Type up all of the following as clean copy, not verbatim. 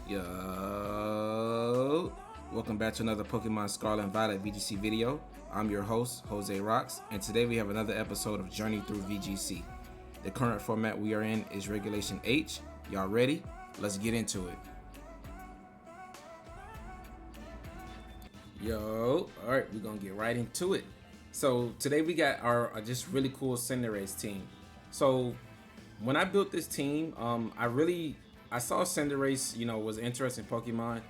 Yo, welcome back to another Pokemon Scarlet and Violet VGC video. I'm your host, Jose Rocks, and today we have another episode of Journey Through VGC. The current format we are in is Regulation H. Y'all ready? Let's get into it. Yo, alright, we're gonna get right into it. So today we got our just really cool CINDERACE team. So when I built this team, I saw CINDERACE, was an interesting Pokemon.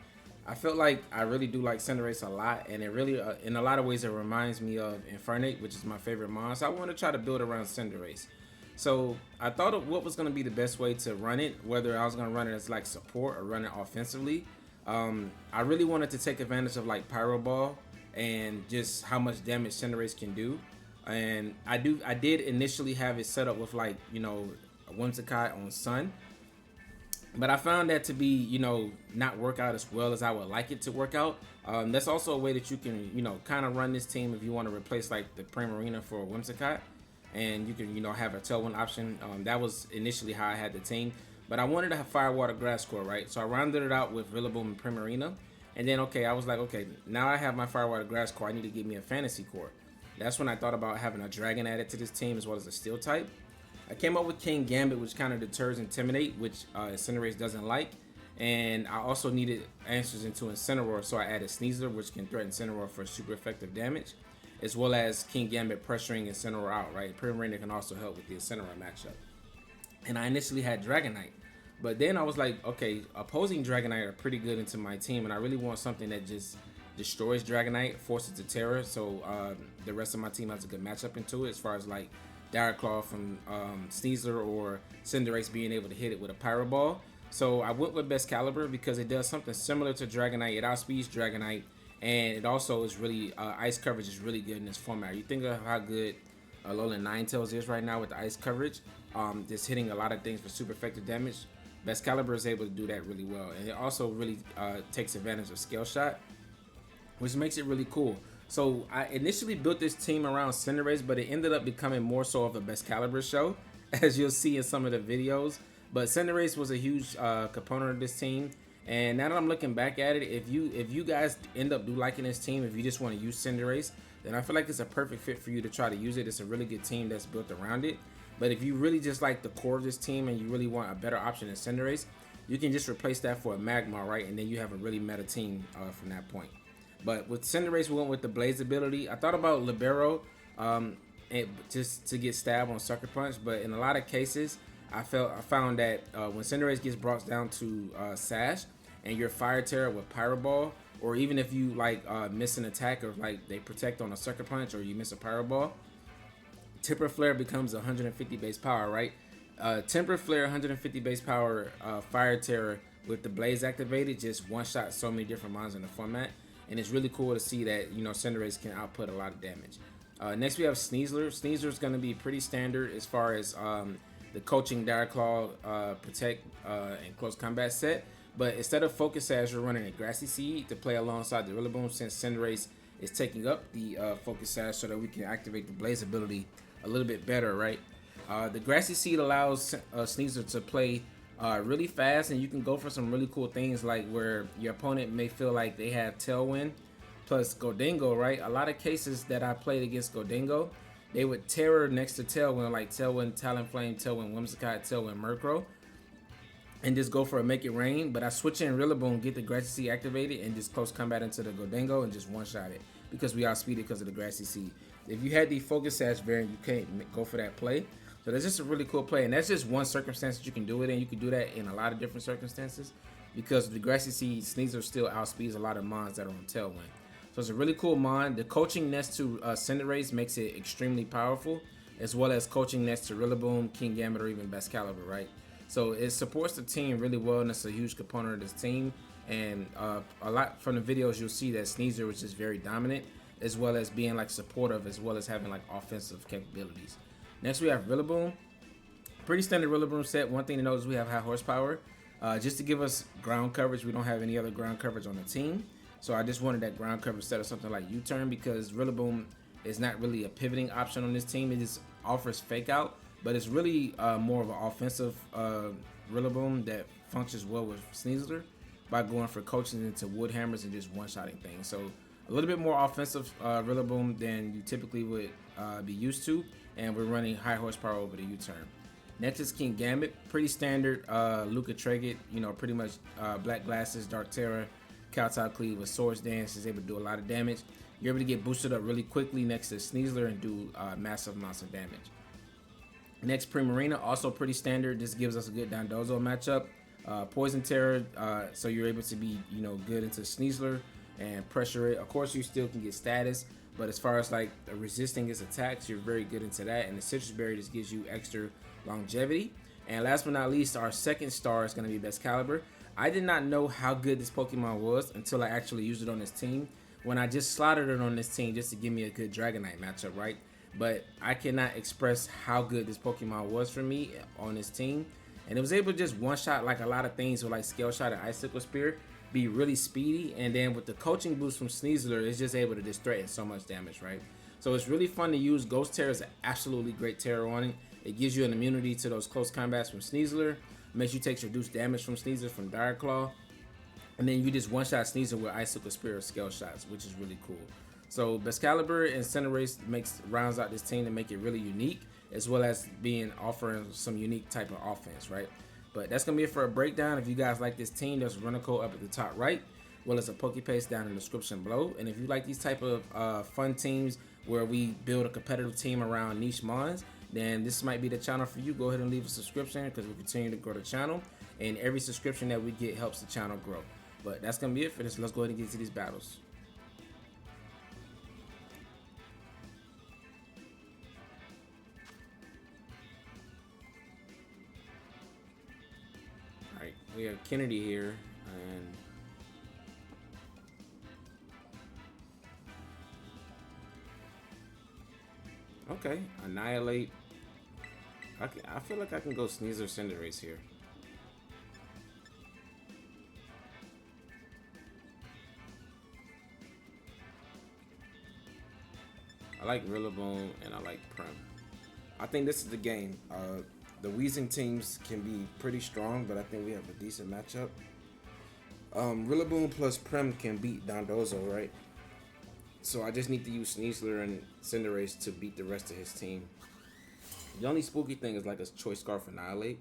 I felt like I really do like CINDERACE a lot, and it really, in a lot of ways, it reminds me of Infernape, which is my favorite mon. So I want to try to build around CINDERACE. So I thought of what was going to be the best way to run it, whether I was going to run it as like support or run it offensively. I really wanted to take advantage of like Pyro Ball and just how much damage CINDERACE can do. And I did initially have it set up with like, a Whimsicott on Sun. But I found that to be, not work out as well as I would like it to work out. That's also a way that you can, kind of run this team if you want to replace like the Primarina for a Whimsicott. And you can, have a Tailwind option. That was initially how I had the team. But I wanted to have Firewater Grass Core, right? So I rounded it out with Rillaboom and Primarina. And then, I was like, now I have my Firewater Grass Core. I need to get me a Fantasy Core. That's when I thought about having a Dragon added to this team as well as a Steel type. I came up with King Gambit, which kind of deters Intimidate, which CINDERACE doesn't like. And I also needed answers into Incineroar, so I added Sneasler, which can threaten Incineroar for super effective damage, as well as King Gambit pressuring Incineroar out, right? Primarina can also help with the Incineroar matchup. And I initially had Dragonite, but then I was like, okay, opposing Dragonite are pretty good into my team, and I really want something that just destroys Dragonite, forces it to Tera, so the rest of my team has a good matchup into it as far as like Direct Claw from Sneasler or CINDERACE being able to hit it with a Pyro Ball. So I went with BAXCALIBUR because it does something similar to Dragonite. It outspeeds Dragonite, and it also is really ice coverage is really good in this format. You think of how good Alolan Ninetales is right now with the ice coverage, just hitting a lot of things for super effective damage. BAXCALIBUR is able to do that really well, and it also really takes advantage of Scale Shot, which makes it really cool. So I initially built this team around CINDERACE, but it ended up becoming more so of a BAXCALIBUR show, as you'll see in some of the videos. But CINDERACE was a huge component of this team, and now that I'm looking back at it, if you guys end up liking this team, if you just want to use CINDERACE, then I feel like it's a perfect fit for you to try to use it. It's a really good team that's built around it. But if you really just like the core of this team and you really want a better option than CINDERACE, you can just replace that for a Magmar, right? And then you have a really meta team from that point. But with CINDERACE, we went with the Blaze ability. I thought about Libero just to get stabbed on Sucker Punch, but in a lot of cases, I found that when CINDERACE gets brought down to Sash and you're Fire Tera with Pyro Ball, or even if you like miss an attack or like they protect on a Sucker Punch or you miss a Pyro Ball, Temper Flare becomes 150 base power, right? Temper Flare 150 base power Fire Tera with the Blaze activated just one-shot so many different mons in the format. And it's really cool to see that, CINDERACE can output a lot of damage. Next, we have Sneasler. Sneasler is going to be pretty standard as far as the coaching Direct Claw, Protect, and Close Combat set. But instead of Focus Sash, you're running a Grassy Seed to play alongside the Rillaboom, since CINDERACE is taking up the Focus Sash so that we can activate the Blaze ability a little bit better, right? The Grassy Seed allows Sneasler to play really fast, and you can go for some really cool things like where your opponent may feel like they have Tailwind plus Gholdengo, right? A lot of cases that I played against Gholdengo, they would Terror next to Tailwind, like Tailwind Talonflame, Tailwind Whimsicott, Tailwind Murkrow, and just go for a Make It Rain. But I switch in Rillaboom, get the Grassy Seed activated, and just close combat into the Gholdengo and just one-shot it because we outspeed it because of the Grassy Seed. If you had the Focus Sash variant, you can't go for that play. So that's just a really cool play, and that's just one circumstance that you can do it in. You can do that in a lot of different circumstances because the Grassy Seed Sneasler still outspeeds a lot of mons that are on Tailwind. So it's a really cool mon. The coaching next to CINDERACE makes it extremely powerful, as well as coaching next to Rillaboom, King Gambit, or even BAXCALIBUR, right? So it supports the team really well, and it's a huge component of this team. And a lot from the videos, you'll see that Sneasler was just very dominant, as well as being like supportive, as well as having like offensive capabilities. Next, we have Rillaboom. Pretty standard Rillaboom set. One thing to note is we have high horsepower. Just to give us ground coverage, we don't have any other ground coverage on the team. So I just wanted that ground coverage set of something like U-Turn because Rillaboom is not really a pivoting option on this team. It just offers Fake Out, but it's really more of an offensive Rillaboom that functions well with Sneasler by going for coaching into wood hammers and just one-shotting things. So a little bit more offensive Rillaboom than you typically would be used to, and we're running high horsepower over the U-turn. Next is King Gambit, pretty standard Luca Tregit, you know, pretty much black glasses, dark Tera, Kowtow Cleave with Swords Dance, is able to do a lot of damage. You're able to get boosted up really quickly next to Sneasler and do massive amounts of damage. Next, Primarina, also pretty standard. This gives us a good Dondozo matchup. Poison Tera, so you're able to be, you know, good into Sneasler and pressure it. Of course, you still can get status, but as far as like resisting its attacks, you're very good into that. And the Citrus Berry just gives you extra longevity. And last but not least, our second star is going to be Baxcalibur. I did not know how good this Pokemon was until I actually used it on this team. When I just slotted it on this team just to give me a good Dragonite matchup, right? But I cannot express how good this Pokemon was for me on this team. And it was able to just one-shot like a lot of things with like Scale Shot and Icicle Spear, be really speedy. And then with the coaching boost from Sneasler, it's just able to just threaten so much damage, right? So it's really fun to use. Ghost Tera is an absolutely great Tera on it. It gives you an immunity to those close combats from Sneasler. Makes you take reduced damage from Sneasler from Dire Claw. And then you just one-shot Sneasler with Icicle Spear or Scale Shots, which is really cool. So Baxcalibur and CINDERACE rounds out this team to make it really unique, as well as offering some unique type of offense, right? But that's gonna be it for a breakdown. If you guys like this team, there's a runner code up at the top right, well as a PokePaste down in the description below. And if you like these type of fun teams where we build a competitive team around niche mons, then this might be the channel for you. Go ahead and leave a subscription because we continue to grow the channel, and every subscription that we get helps the channel grow. But that's gonna be it for this. Let's go ahead and get to these battles. Alright, we have Kennedy here, and okay, Annihilate. I feel like I can go Sneasler Cinderace here. I like Rillaboom and I like Prem. I think this is the game. The Weezing teams can be pretty strong, but I think we have a decent matchup. Rillaboom plus Prem can beat Dondozo, right? So I just need to use Sneasler and Cinderace to beat the rest of his team. The only spooky thing is like a Choice Scarf Annihilate.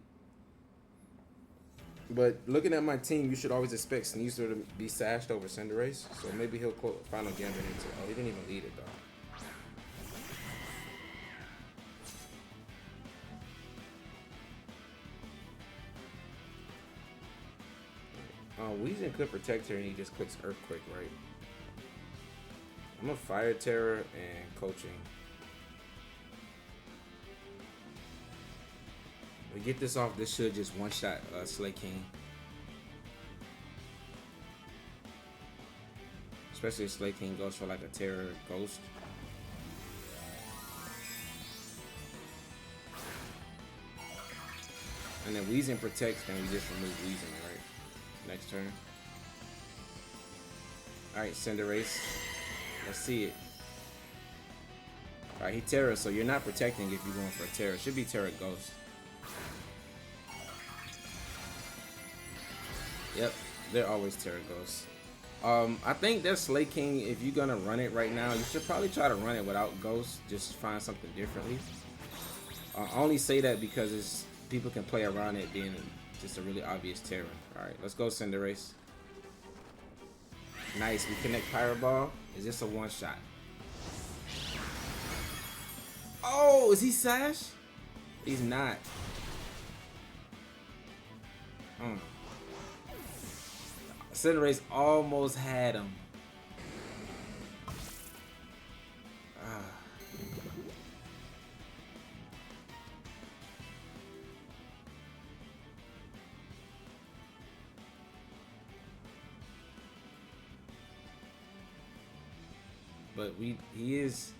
But looking at my team, you should always expect Sneasler to be sashed over Cinderace. So maybe he'll quote Final Gambit into. Oh, he didn't even lead it though. Weezing could protect her and he just clicks Earthquake, right? I'm a Fire Tera and Coaching. We get this off, this should just one-shot Slay King. Especially if Slay King goes for like a Tera Ghost. And then Weezing protects, then we just remove Weezing, right? Next turn. Alright, Cinderace. Let's see it. Alright, he Tera, so you're not protecting if you're going for a Tera. It should be Tera Ghost. Yep, they're always Tera Ghosts. I think that Slay King, if you're gonna run it right now, you should probably try to run it without Ghost. Just find something differently. I only say that because people can play around it being just a really obvious Tera. Alright, let's go Cinderace. Nice, we connect Pyro Ball. Is this a one shot? Oh, is he Sash? He's not. Cinderace almost had him. But he is.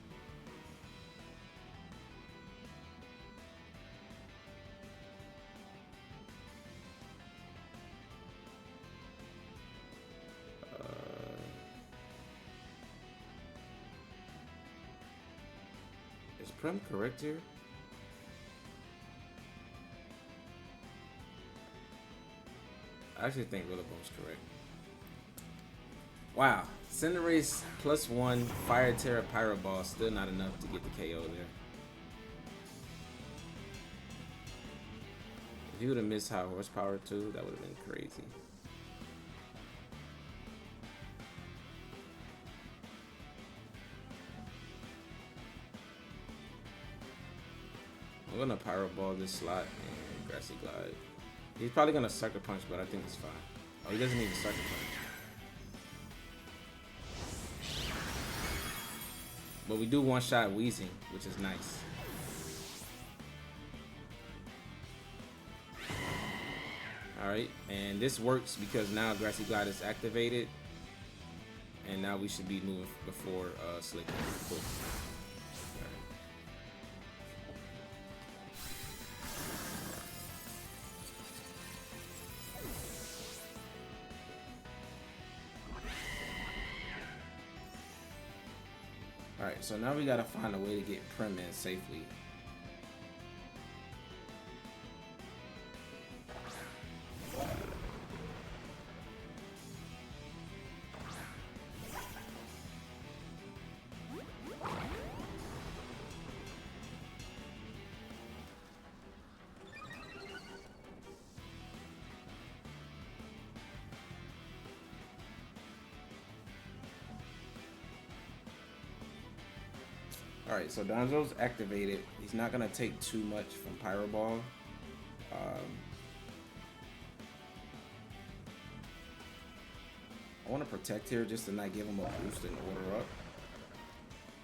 Is Prem correct here? I actually think Rillaboom's correct. Wow. Cinderace +1 Fire Tera Pyro Ball, still not enough to get the KO there. If he would have missed high horsepower too, that would have been crazy. I'm gonna Pyro Ball this slot and Grassy Glide. He's probably gonna Sucker Punch, but I think it's fine. Oh, he doesn't even Sucker Punch. But we do one-shot Wheezing, which is nice. Alright, and this works because now Grassy Glide is activated. And now we should be moving before Slick. Cool. Alright, so now we gotta find a way to get Prim in safely. Alright, so Donzo's activated. He's not going to take too much from Pyro Ball. I want to protect here just to not give him a boost and order up.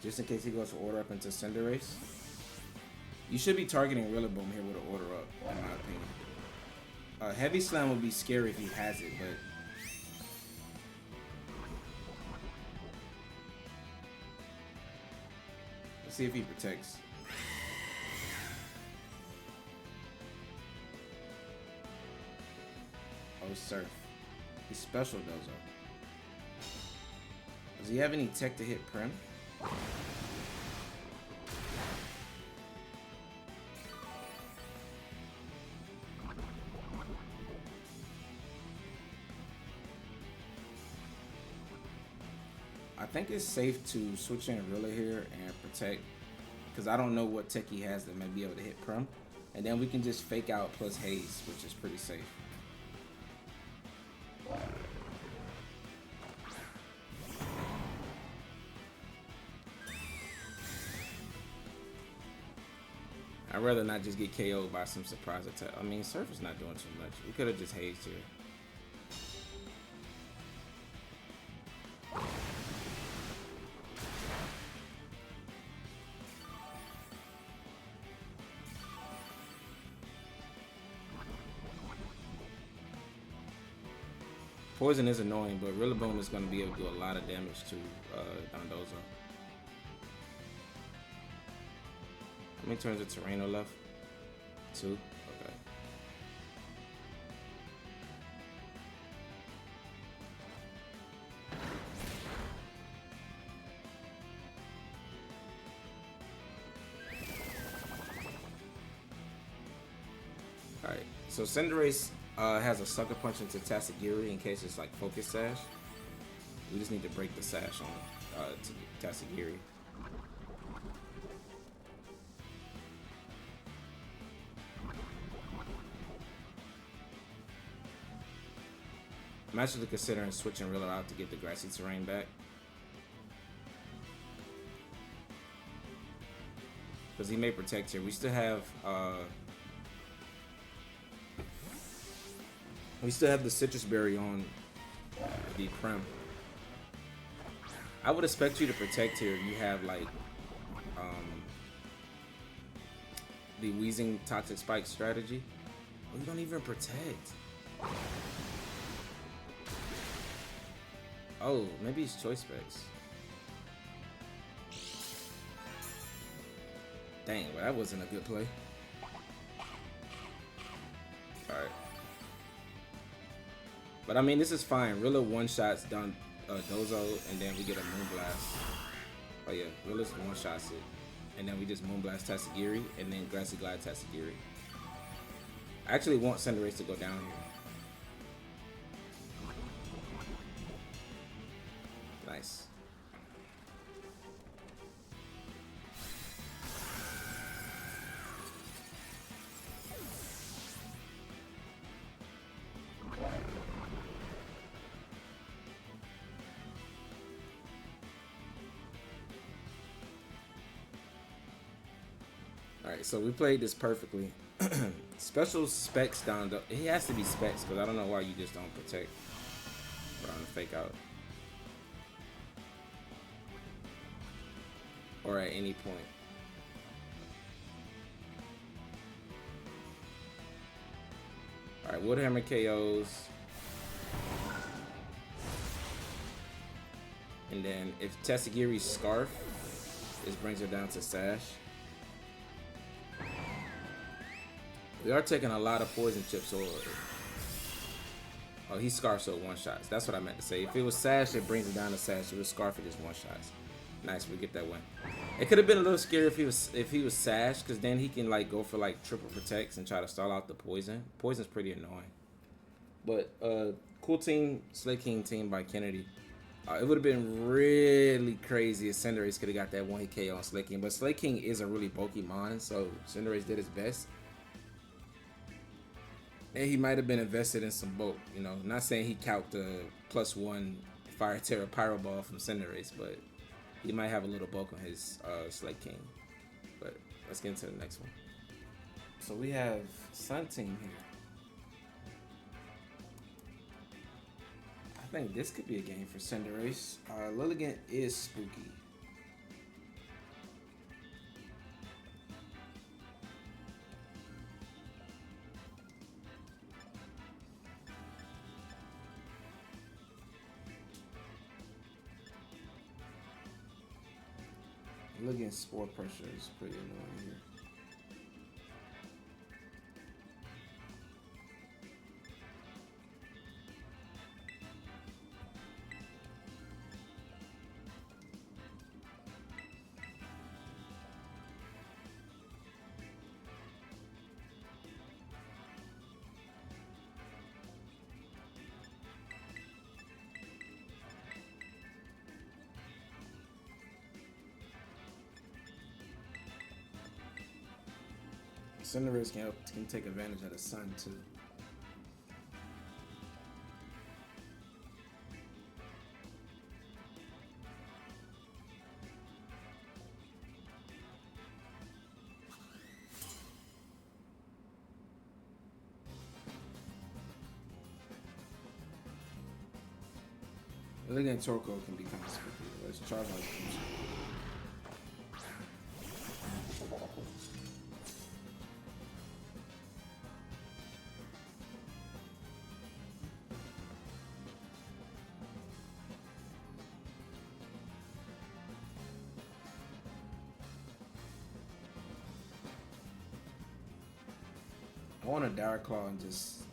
Just in case he goes to order up into Cinderace. You should be targeting Rillaboom here with an order up, in my opinion. Heavy Slam would be scary if he has it, but... Let's see if he protects. Oh, Surf. He's special, Dozo. Does he have any tech to hit Prim? I think it's safe to switch in Rilla here and protect, because I don't know what tech he has that might be able to hit Prim. And then we can just fake out plus Haze, which is pretty safe. I'd rather not just get KO'd by some surprise attack. I mean, Surf is not doing too much. We could have just hazed here. Poison is annoying, but Rillaboom is going to be able to do a lot of damage to Dondozo. How many turns of Terreno left? 2? Okay. Alright, so Cinderace has a Sucker Punch into Tatsugiri in case it's like Focus Sash. We just need to break the Sash on to Tatsugiri. I'm actually considering switching Rilla out to get the grassy terrain back. Because he may protect here. We still have the Citrus Berry on the Prim. I would expect you to protect here. You have like the Wheezing Toxic Spike strategy. Oh, you don't even protect. Oh, maybe it's Choice Specs. Dang, well, that wasn't a good play. Alright. But I mean, this is fine. Rilla one-shots down Dozo, and then we get a Moonblast. Oh yeah, Rilla's one-shots it. And then we just Moonblast Tatsugiri, and then Grassy Glide Tatsugiri. I actually want Cinderace to go down here. Nice. Alright, so we played this perfectly. Special specs down though. He has to be specs because I don't know why you just don't protect around the fake out. Or at any point. Alright, Woodhammer KOs. And then if Tessagiri's Scarf, this brings her down to Sash. We are taking a lot of poison chips. Or oh, he Scarf so one shots. That's what I meant to say. If it was Sash, it brings it down to Sash. If it was Scarf, it just one shots. Nice, we get that win. It could have been a little scary if he was Sash, because then he can like go for like triple protects and try to stall out the poison. Poison's pretty annoying. But cool team, Slay King team by Kennedy. It would have been really crazy if Cinderace could have got that one hit KO on Slay King. But Slay King is a really bulky mon, so Cinderace did his best. And he might have been invested in some bulk, you know. Not saying he calced a +1 Fire Tera Pyro Ball from Cinderace, but he might have a little bulk on his Slay King. But let's get into the next one. So we have Sun Team here. I think this could be a game for Cinderace. Lilligant is spooky. Looking at Spore Pressure is pretty annoying here. Cinderace can take advantage of the sun too. Looking at Torkoal can be kind of spooky. Let's charge like I want a Direct Claw and just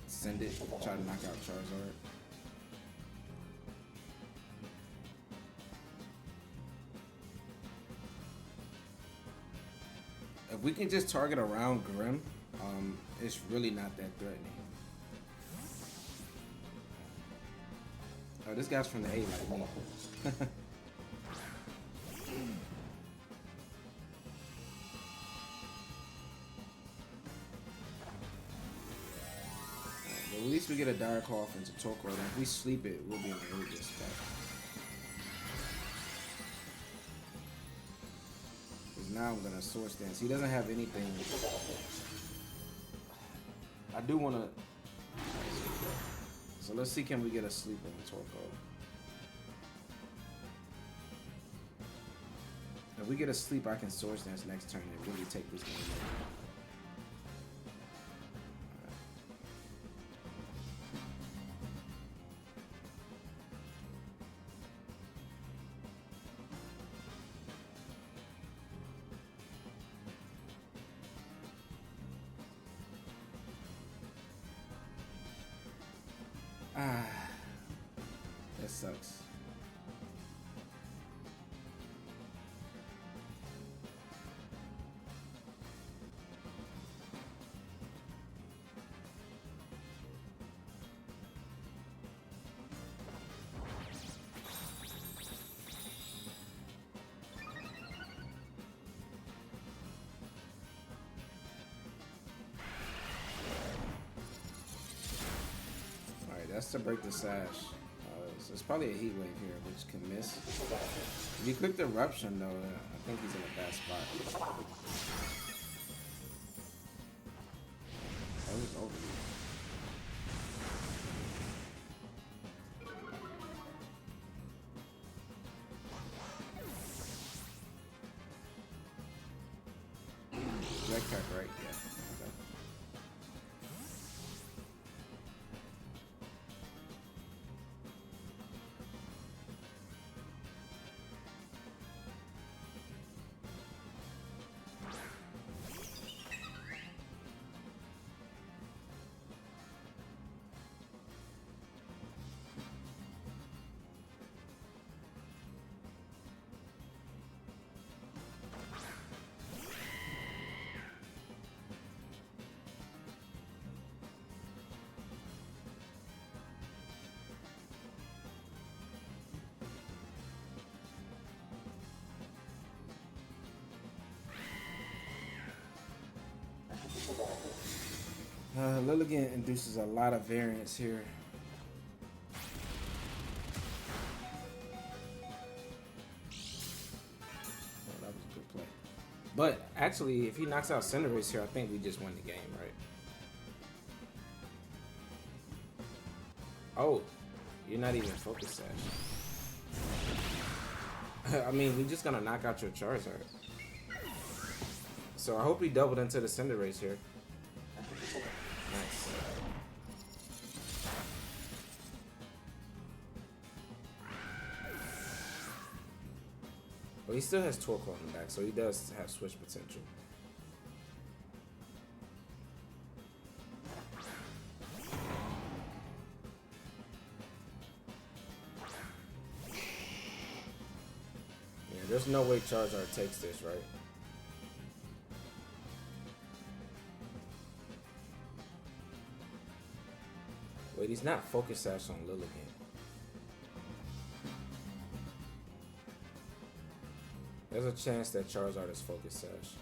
send it, try to knock out Charizard. If we can just target around Grim, it's really not that threatening. Oh, this guy's from the A like me. At least we get a Direct Claw off into Torkoal, and if we sleep it, we'll be in a really good spot. Because now I'm gonna Sword Stance. He doesn't have anything. I do wanna. So let's see, can we get a sleep on Torkoal? If we get a sleep, I can Sword Stance next turn and really take this game away. That sucks. that's to break the Sash. So it's probably a heat wave here, which can miss. If you click the eruption though, I think he's in a bad spot. Oh, he's over. Jetpack, right? Yeah. Okay. Lilligant induces a lot of variance here. Oh, that was a good play. But actually, if he knocks out CINDERACE here, I think we just win the game, right? Oh, you're not even focused, Sash. I mean, we're just gonna knock out your Charizard. So I hope he doubled into the CINDERACE here. Nice. Well, he still has Torque on him back, so he does have switch potential. Yeah, there's no way Charizard takes this, right? Wait, he's not Focus Sash on Lilligant. There's a chance that Charizard is Focus Sash.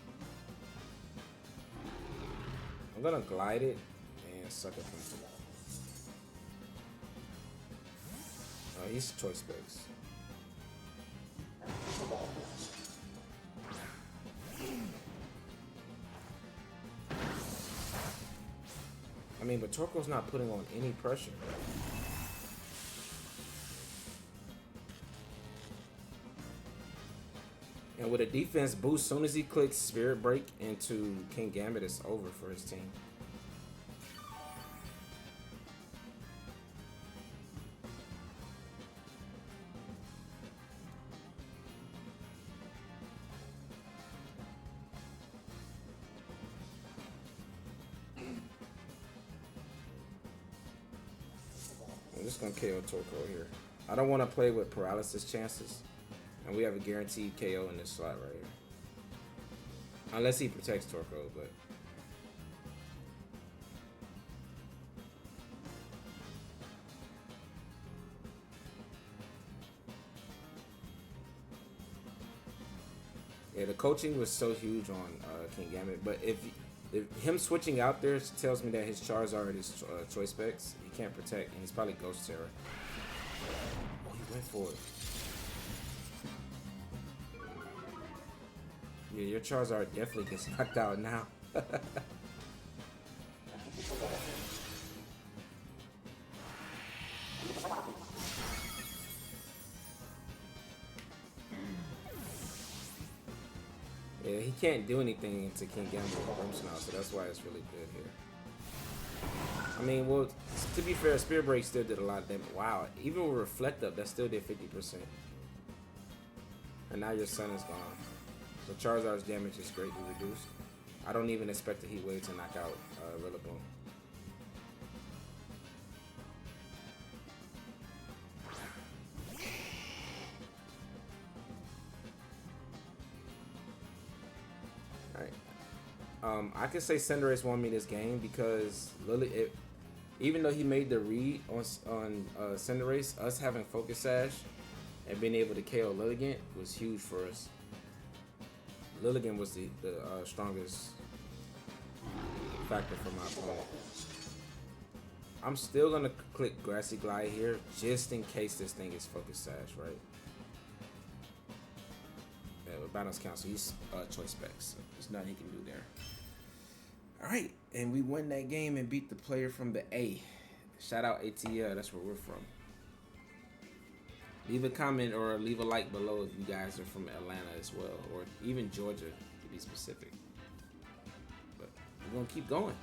I'm gonna glide it and suck it from him. Oh, he's Choice Specs. I mean, but Torko's not putting on any pressure. And with a defense boost, soon as he clicks Spirit Break into King Gambit, it's over for his team. I'm just gonna KO Torko here. I don't want to play with paralysis chances. And we have a guaranteed KO in this slot right here. Unless he protects Torko, but... yeah, the coaching was so huge on King Gambit, but if him switching out there tells me that his Charizard is Choice Specs, he can't protect, and he's probably Ghost Terror. Oh, he went for it. Yeah, your Charizard definitely gets knocked out now. Yeah, he can't do anything to King Gambit or Brimstone, so that's why it's really good here. I mean, well, to be fair, Spirit Break still did a lot of damage. Wow, even with Reflect Up, that still did 50%. And now your Sun is gone. So Charizard's damage is greatly reduced. I don't even expect a Heat Wave to knock out Rillaboom. Alright. I can say CINDERACE won me this game because even though he made the read on CINDERACE, us having Focus Sash and being able to KO Lilligant was huge for us. Lilligant was the strongest factor for my opponent. I'm still gonna click Grassy Glide here just in case this thing is focus sash, right? Yeah, with balance council, he's choice specs, so there's nothing he can do there. All right, and we win that game and beat the player from the A. Shout out ATL, that's where we're from. Leave a comment or leave a like below if you guys are from Atlanta as well, or even Georgia to be specific. But we're gonna keep going.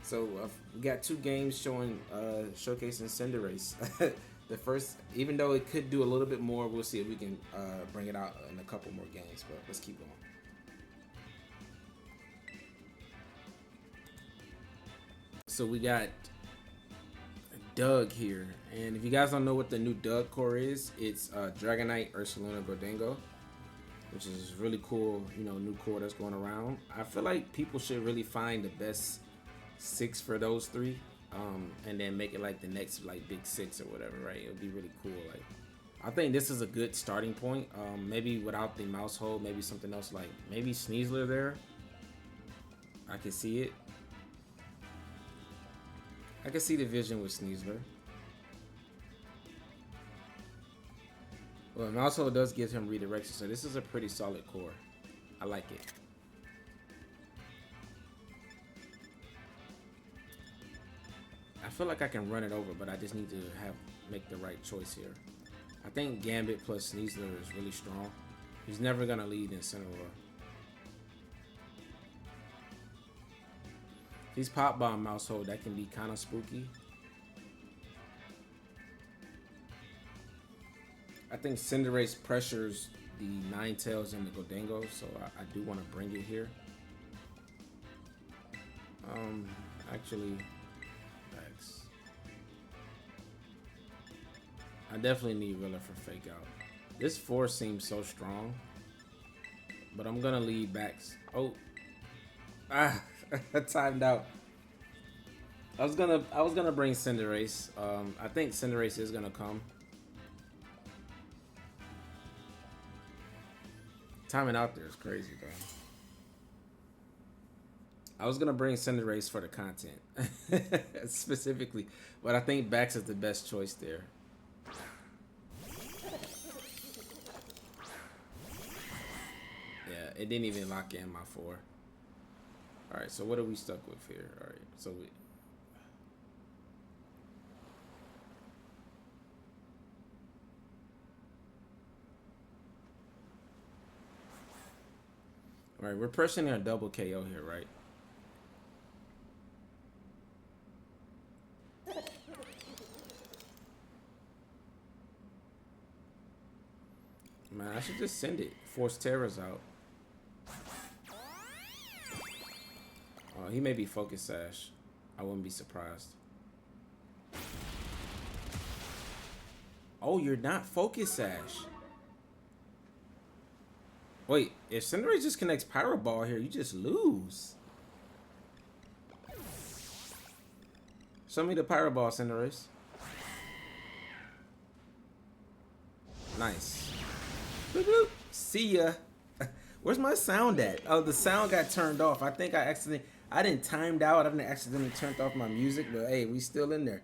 So we got 2 games showing showcasing Cinderace. The first, even though it could do a little bit more, we'll see if we can bring it out in a couple more games. But let's keep going. So we got Doug here, and if you guys don't know what the new Doug core is, it's Dragonite, Ursaluna, Gordingo, which is really cool, you know, new core that's going around. I feel like people should really find the best 6 for those 3, and then make it like the next like big 6 or whatever, right? It would be really cool. Like, I think this is a good starting point. Maybe without the mouse hole, maybe something else, like maybe Sneasler there. I can see it. I can see the vision with Sneasler. Well, mouse hole does give him redirection, so this is a pretty solid core. I like it. I feel like I can run it over, but I just need to make the right choice here. I think Gambit plus Sneasler is really strong. He's never gonna lead in Center Roar. If he's Pop Bomb mouse hold, that can be kind of spooky. I think Cinderace pressures the Ninetales and the Gordingo, so I do want to bring it here. Actually, I definitely need Rilla for fake out. This 4 seems so strong, but I'm gonna lead backs. Oh, I timed out. I was gonna bring Cinderace. I think Cinderace is gonna come. Timing out there is crazy, bro. I was gonna bring Cinderace for the content specifically, but I think Bax is the best choice there. It didn't even lock in my 4. All right, so what are we stuck with here? All right, so we. All right, we're pressing a double KO here, right? Man, I should just send it. Force Tera's out. He may be focus sash. I wouldn't be surprised. Oh, you're not focus sash. Wait, if Cinderace just connects Power Ball here, you just lose. Show me the Power Ball, Cinderace. Nice. Boop, boop. See ya. Where's my sound at? Oh, the sound got turned off. I think I didn't timed out. I didn't accidentally turn off my music, but hey, we still in there.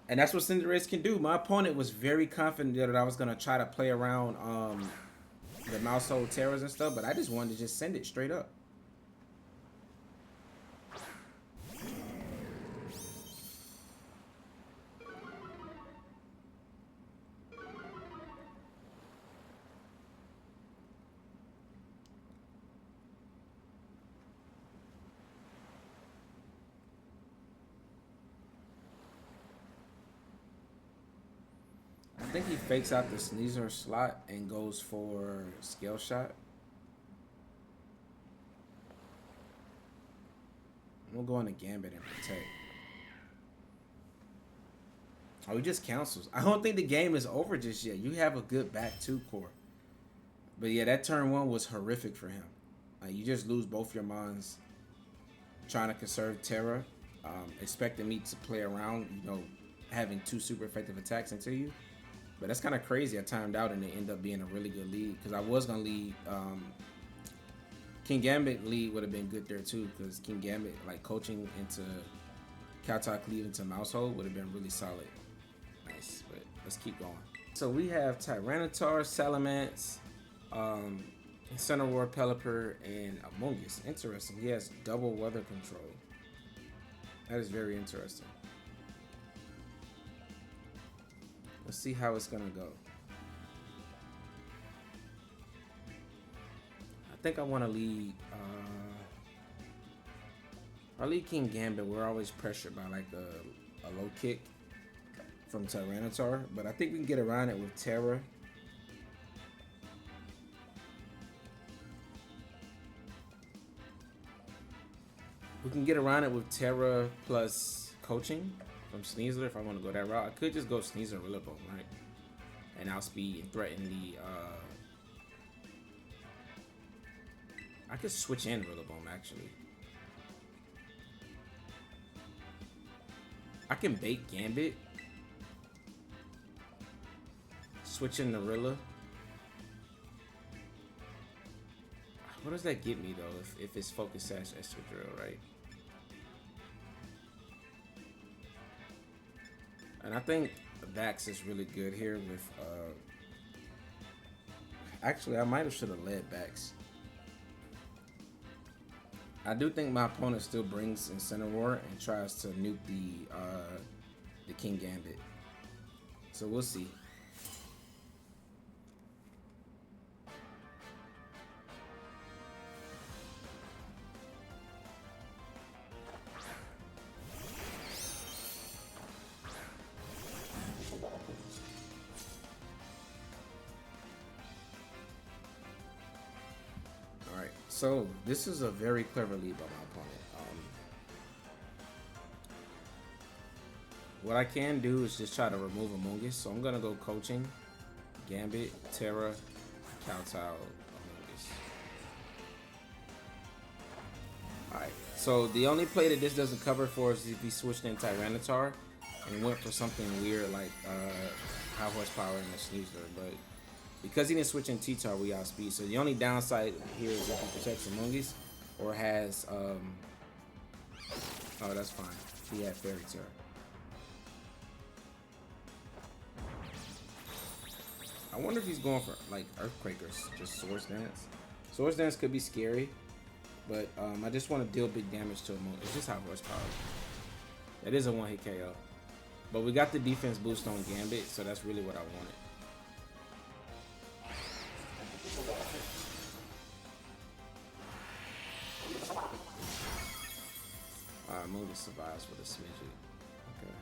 And that's what Cinderace can do. My opponent was very confident that I was gonna try to play around the mouse hold Teras and stuff, but I just wanted to just send it straight up. I think he fakes out the Sneasler slot and goes for Scale Shot. We'll go into Gambit and protect. Oh, he just cancels. I don't think the game is over just yet. You have a good back 2 core. But yeah, that turn 1 was horrific for him. You just lose both your mons trying to conserve Tera, expecting me to play around, you know, having 2 super effective attacks into you. But that's kind of crazy. I timed out and it ended up being a really good lead because I was going to lead. King Gambit lead would have been good there too because King Gambit, like coaching into Kowtow Cleave into Mousehold would have been really solid. Nice, but let's keep going. So we have Tyranitar, Salamence, Incineroar, Pelipper, and Amoonguss. Interesting. He has double weather control. That is very interesting. Let's see how it's gonna go. I think I want to lead. I lead King Gambit. We're always pressured by like a low kick from Tyranitar, but I think we can get around it with Tera. We can get around it with Tera plus coaching from Sneasler if I want to go that route. I could just go Sneasler Rillaboom, right? And outspeed and threaten the. I could switch in Rillaboom actually. I can bait Gambit. Switch in the Rilla. What does that get me though if it's Focus Sash Extra Drill, right? And I think Vax is really good here with actually I might have should have led Vax. I do think my opponent still brings Incineroar and tries to nuke the King Gambit. So we'll see. So this is a very clever lead by my opponent. What I can do is just try to remove Amoonguss. So I'm gonna go coaching, Gambit, Tera, Kowtow, Amoonguss. Alright, so the only play that this doesn't cover for is if he switched in Tyranitar and went for something weird like high horsepower in the Sneasler, but because he didn't switch in T-Tar, we outspeed. So the only downside here is if he protects Amoonguss or has oh, that's fine. He had Fairy Tail. I wonder if he's going for like Earthquake or just Swords Dance. Swords Dance could be scary, but I just want to deal big damage to Amoonguss. It's just high horsepower. That is a one-hit KO. But we got the defense boost on Gambit, so that's really what I wanted. Amoonguss survives with a smidget. Okay.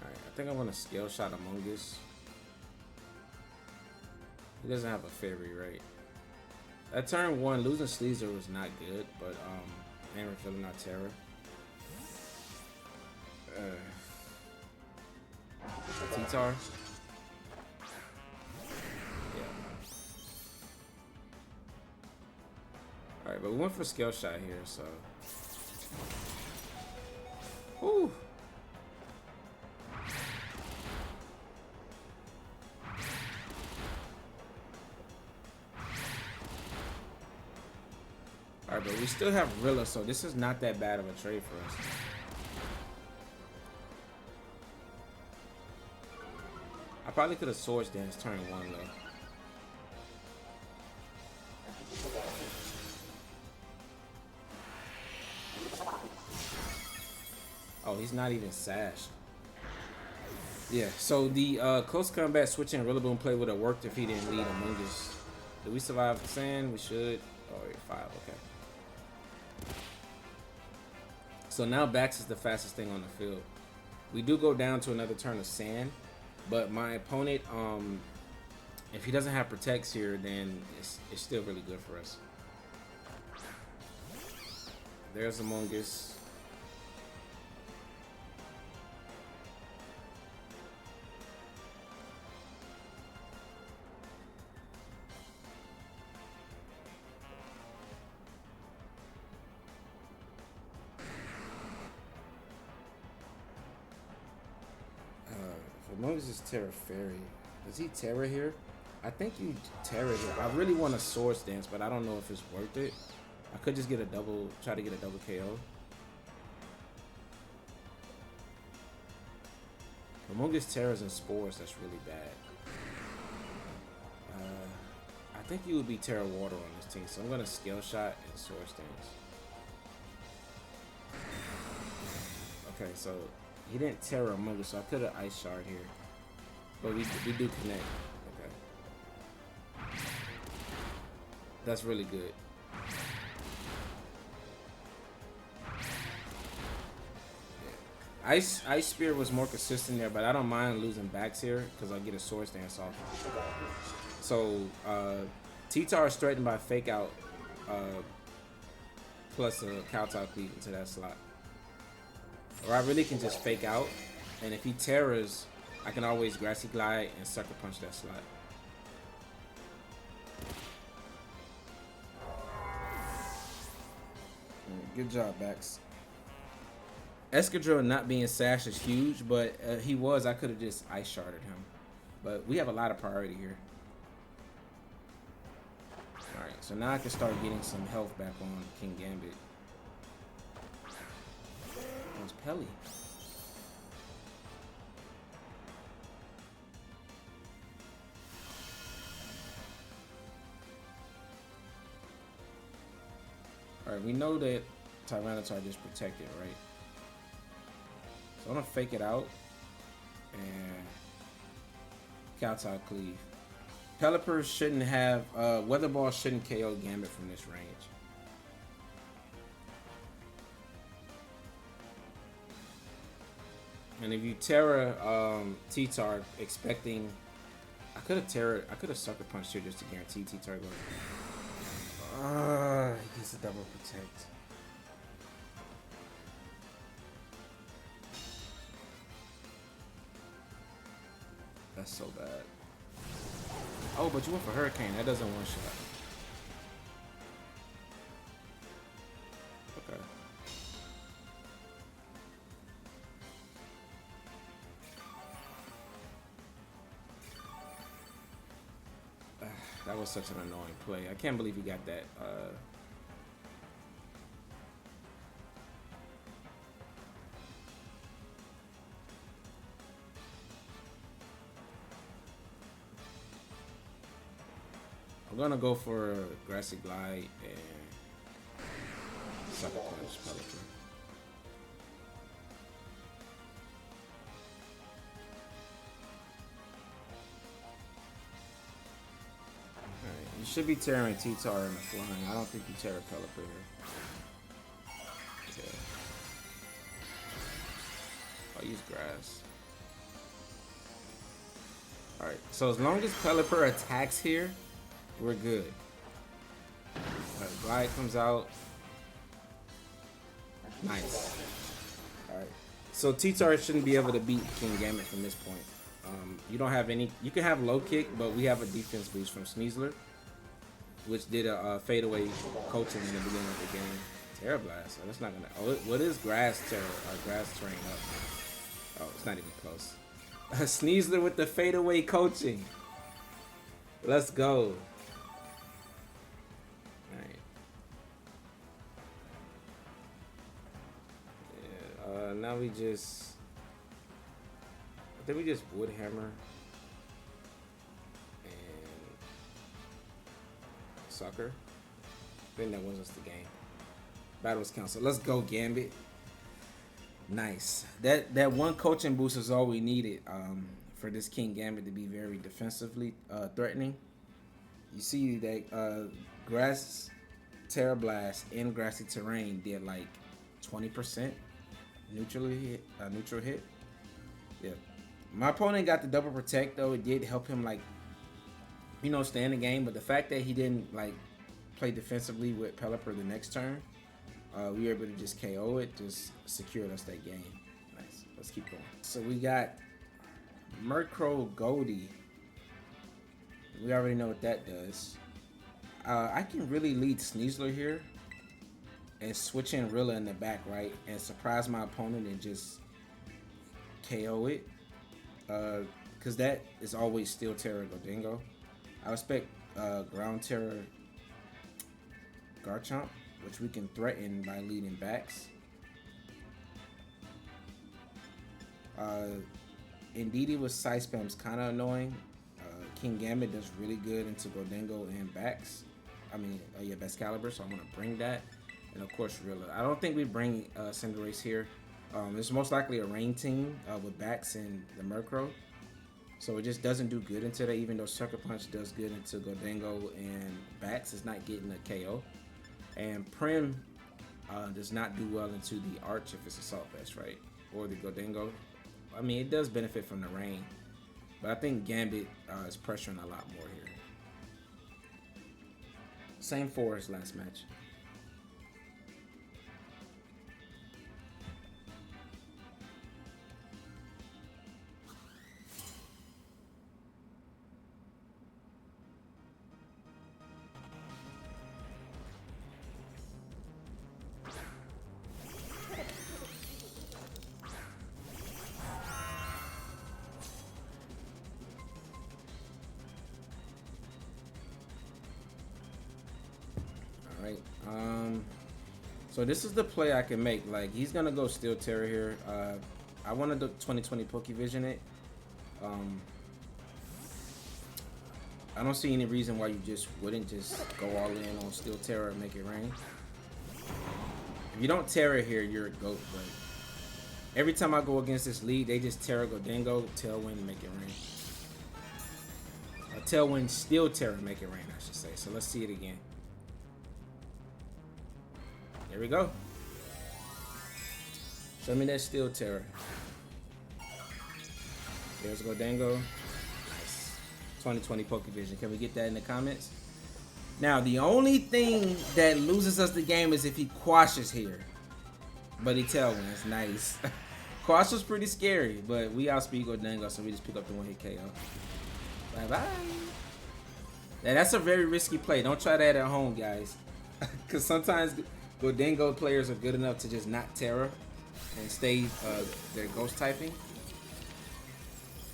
Alright, I think I want to scale shot Amoonguss. He doesn't have a fairy, right? At turn 1, losing Sneasler was not good, but and we're filling out Tera. T-Tar. Yeah. Alright, but we went for scale shot here, so. Whew. Alright, but we still have Rilla, so this is not that bad of a trade for us. I probably could have Swords Dance turn 1 though. Oh, he's not even Sash. Yeah, so the close combat switching Rillaboom play would have worked if he didn't lead Amoonguss. Did we survive the sand? We should. Oh, wait, 5, okay. So now Bax is the fastest thing on the field. We do go down to another turn of sand, but my opponent, if he doesn't have protects here, then it's still really good for us. There's Amoonguss. Among Us is Tera Fairy. Does he Tera here? I think you Tera here. I really want a Swords Dance, but I don't know if it's worth it. I could just get a double, try to get a double KO. Among Us Terras and Spores, that's really bad. I think you would be Tera Water on this team, so I'm gonna Scale Shot and Swords Dance. Okay, so he didn't Tera Among Us, so I could have Ice Shard here. But we do connect. Okay. That's really good. Ice Spear was more consistent there, but I don't mind losing backs here because I'll get a Swords Dance off. So T-Tar is threatened by Fake Out plus a Kowtow Cleave into that slot. Or I really can just Fake Out, and if he Terras, I can always Grassy Glide and Sucker Punch that slot. Good job, Bax. Escadrille not being Sash is huge, but he was. I could have just Ice Sharded him. But we have a lot of priority here. Alright, so now I can start getting some health back on King Gambit. That's Pelly. Alright, we know that Tyranitar just protected, right? So I'm gonna Fake it out and Kowtow Cleave. Pelipper shouldn't have Weather Ball shouldn't KO Gambit from this range. And if you Tera T-Tar expecting, I could have Sucker Punched here just to guarantee T-Tar goes. He gets a double protect. That's so bad. Oh, but you went for Hurricane. That doesn't one shot. Okay. That was such an annoying play. I can't believe he got that. I'm gonna go for Grassy Glide and Sucker Punch Pelipper. You should be tearing T-Tar in the flying. I don't think you tear a Pelipper here. Yeah. I'll use Grass. Alright, so as long as Pelipper attacks here, we're good. Alright, Glide comes out. Nice. Alright. So T-Tar shouldn't be able to beat King Gambit from this point. You don't have any. You can have low kick, but we have a defense boost from Sneasler, which did a fadeaway coaching in the beginning of the game. Tera Blast. So that's not gonna. Oh, what is Grass Terra? Grass terrain up. Oh, it's not even close. Sneasler with the fadeaway coaching. Let's go. Now we just, I think we just Wood Hammer and Sucker. I think that wins us the game. Battles Council. Let's go, Gambit. Nice. That one coaching boost is all we needed for this King Gambit to be very defensively threatening. You see that Grass, Tera Blast, and Grassy Terrain did like 20%. Neutral hit. Yeah. My opponent got the double protect though. It did help him like, you know, stay in the game. But the fact that he didn't like play defensively with Pelipper the next turn, we were able to just KO it, just secured us that game. Nice. Let's keep going. So we got Murkrow Goldie. We already know what that does. I can really lead Sneasler here and switch in Rilla in the back, right? And surprise my opponent and just KO it. because that is always Steel Terra Gordingo. I expect Ground Terra Garchomp, which we can threaten by leading backs. Indeedee with Side Spam's kind of annoying. King Gambit does really good into Gordingo and backs. Yeah, Baxcalibur, so I'm going to bring that. And of course, Rilla. I don't think we bring Cinderace here. It's most likely a rain team with backs and the Murkrow. So it just doesn't do good into that, even though Sucker Punch does good into Gordingo and backs. It's not getting a KO. And Prim does not do well into the Arch if it's Assault Vest, right? Or the Gordingo. I mean, it does benefit from the rain. But I think Gambit is pressuring a lot more here. Same for his last match. So this is the play I can make. Like, he's gonna go Steel Terra here. I wanted to 2020 Pokevision it. I don't see any reason why you just wouldn't just go all in on Steel Terra and make it rain. If you don't Terra here, you're a goat. But every time I go against this lead, they just Terra Gordingo, Tailwind, make it rain. Tailwind, Steel Terra, make it rain, I should say. So let's see it again. There we go. Show me that Steel Terra. There's Gordingo. Nice. 2020 Pokevision. Can we get that in the comments? Now, the only thing that loses us the game is if he quashes here. But he Tailwinds. Nice. Quash was pretty scary, but we outspeed Gordingo, so we just pick up the one-hit KO. Bye-bye. Now, that's a very risky play. Don't try that at home, guys. Because sometimes Gordingo players are good enough to just not Terra and stay their ghost typing.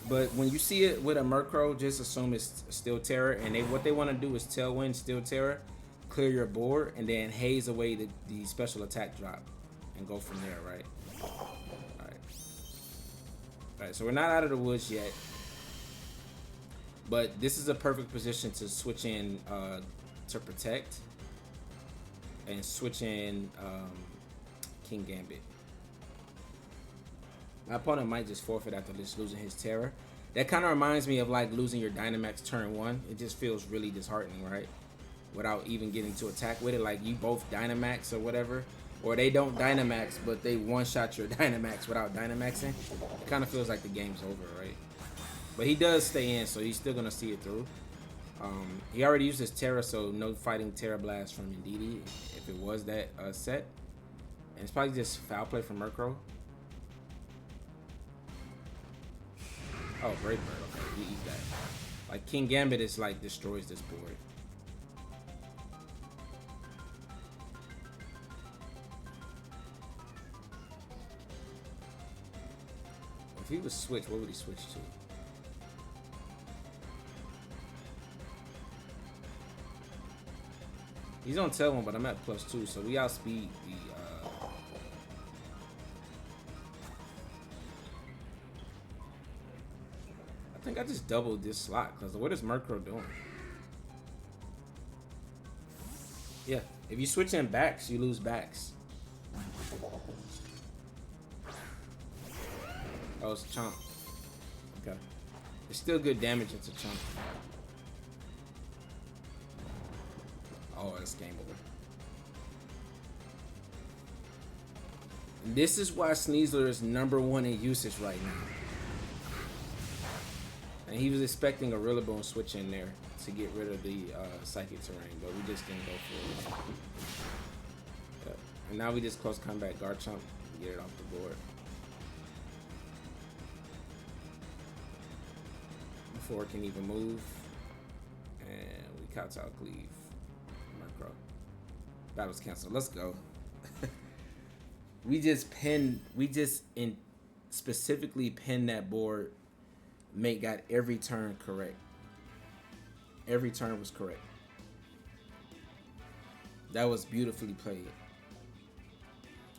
But when you see it with a Murkrow, just assume it's Steel Terra, and what they want to do is Tailwind, Steel Terra, clear your board, and then haze away the special attack drop and go from there, right? Alright, so we're not out of the woods yet. But this is a perfect position to switch in to Protect. And switch in King Gambit. My opponent might just forfeit after just losing his Terra. That kind of reminds me of like losing your Dynamax turn 1. It just feels really disheartening, right? Without even getting to attack with it. Like you both Dynamax or whatever. Or they don't Dynamax, but they one-shot your Dynamax without Dynamaxing. It kind of feels like the game's over, right? But he does stay in, so he's still going to see it through. He already used his Terra, so no fighting Terra Blast from Indeedee if it was that set. And it's probably just foul play from Murkrow. Oh, Brave Bird. Okay, we eat that. Like King Gambit is like destroys this board. If he was switch, what would he switch to? He's on Tailwind, but I'm at +2, so we outspeed the. I think I just doubled this slot because what is Murkrow doing? Yeah, if you switch in backs, you lose backs. Oh, it's Chomp. Okay, it's still good damage into Chomp. Oh, it's game over. This is why Sneasler is #1 in usage right now. And he was expecting a Rillaboom switch in there to get rid of the Psychic Terrain, but we just didn't go for it. Yeah. And now we just close combat Garchomp and get it off the board. Before it can even move. And we kowtow cleave. Battle's canceled. Let's go. We just specifically pinned that board mate got every turn correct. Every turn was correct. That was beautifully played.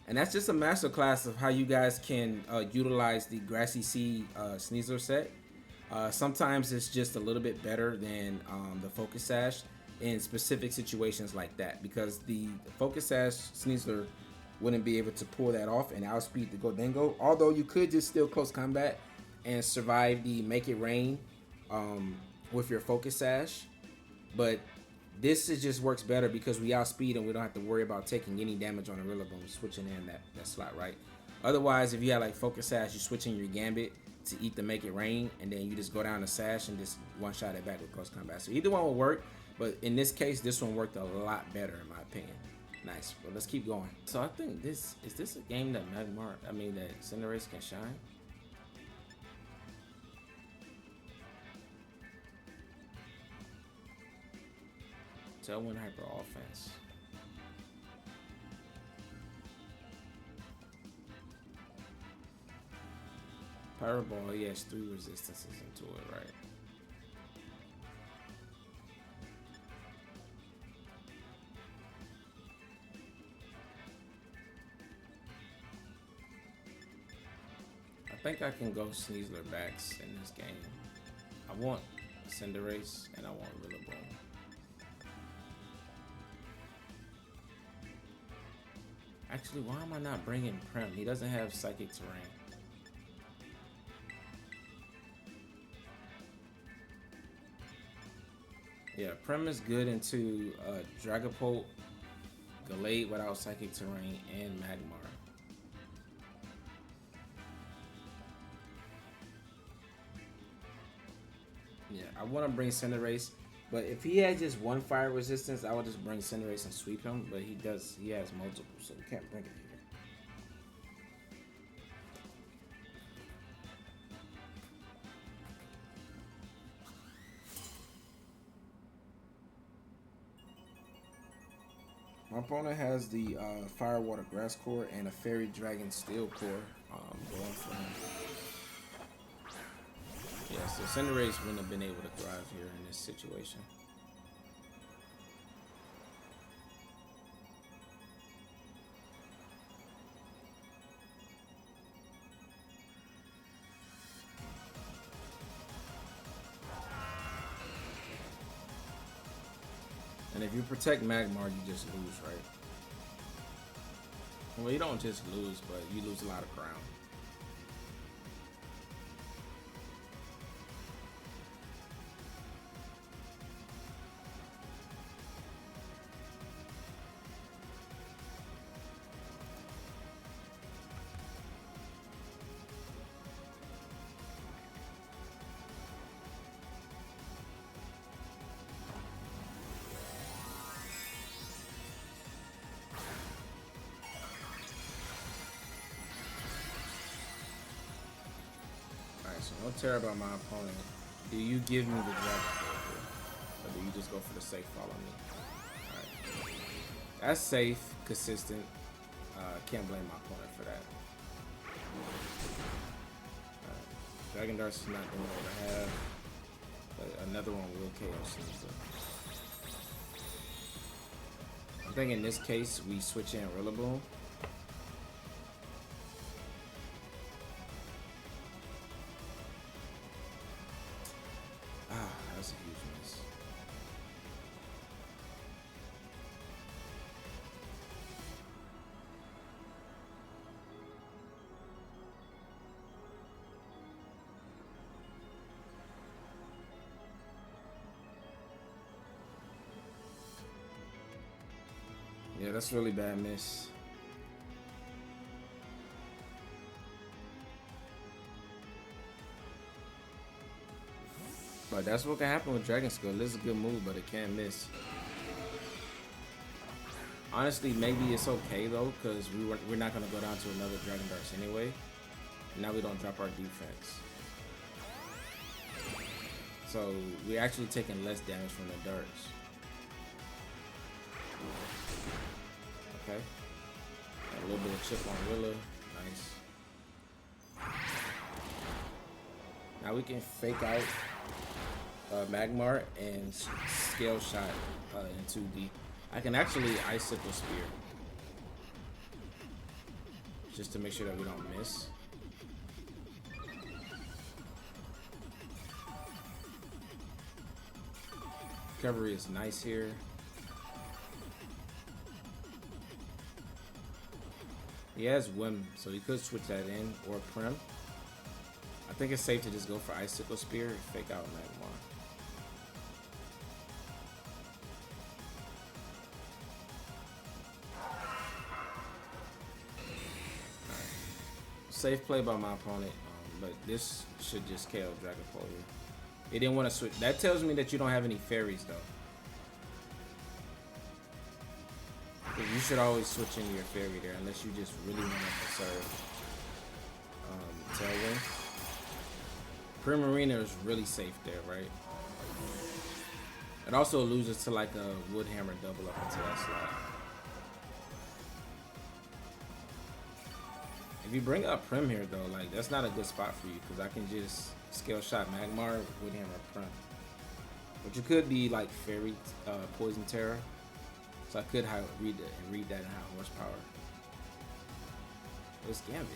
And that's just a masterclass of how you guys can utilize the Grassy Sneasler set. Sometimes it's just a little bit better than the Focus Sash in specific situations like that, because the Focus Sash Sneasler wouldn't be able to pull that off and outspeed the Gholdengo. Although you could just still close combat and survive the Make It Rain with your Focus Sash. But this just works better because we outspeed and we don't have to worry about taking any damage on a Rillaboom switching in that slot, right? Otherwise, if you had like Focus Sash, you switch in your Gambit to eat the Make It Rain, and then you just go down to Sash and just one-shot it back with close combat. So either one will work, but in this case, this one worked a lot better in my opinion. Nice, but let's keep going. So I think is this a game that that CINDERACE can shine? Tailwind Hyper offense. Power Ball, he has 3 resistances into it, right? I think I can go Sneasler Bax in this game. I want CINDERACE and I want Rillaboom. Actually, why am I not bringing Prim? He doesn't have Psychic Terrain. Yeah, Prim is good into Dragapult, Gallade without Psychic Terrain, and Magmar. Yeah, I want to bring CINDERACE, but if he had just 1 fire resistance, I would just bring CINDERACE and sweep him. But he has multiple, so we can't bring it here. My opponent has the Fire Water Grass Core and a Fairy Dragon Steel Core going for him. Yeah, so CINDERACE wouldn't have been able to thrive here in this situation. And if you protect Magmar, you just lose, right? Well, you don't just lose, but you lose a lot of ground. So no Tera about my opponent. Do you give me the Dragon Ball here? Or do you just go for the safe follow me? Alright. That's safe, consistent. Can't blame my opponent for that. Dragon Darts is not doing what I have. But another one will KO Sneasler. I think in this case we switch in Rillaboom. That's a huge miss. Yeah, that's really bad miss. But that's what can happen with Dragon Skull. This is a good move, but it can't miss. Honestly, maybe it's okay though, because we're not gonna go down to another Dragon Darts anyway. Now we don't drop our defense, so we're actually taking less damage from the darts. Okay, got a little bit of chip on Rilla. Nice. Now we can fake out Magmar and scale shot into the. I can actually Icicle Spear just to make sure that we don't miss. Recovery is nice here. He has Whim, so he could switch that in or Prim. I think it's safe to just go for Icicle Spear and fake out Magmar. Safe play by my opponent, but this should just KO Dragapult here. They didn't want to switch. That tells me that you don't have any fairies though. You should always switch into your fairy there unless you just really want to conserve Tailwind. Primarina is really safe there, right? It also loses to like a Wood Hammer double up into that slot. If you bring up Prim here though, like that's not a good spot for you because I can just scale shot Magmar, Wood Hammer, Prim. But you could be like Fairy, Poison Tera. So I could read that in high horsepower. It's Gambit.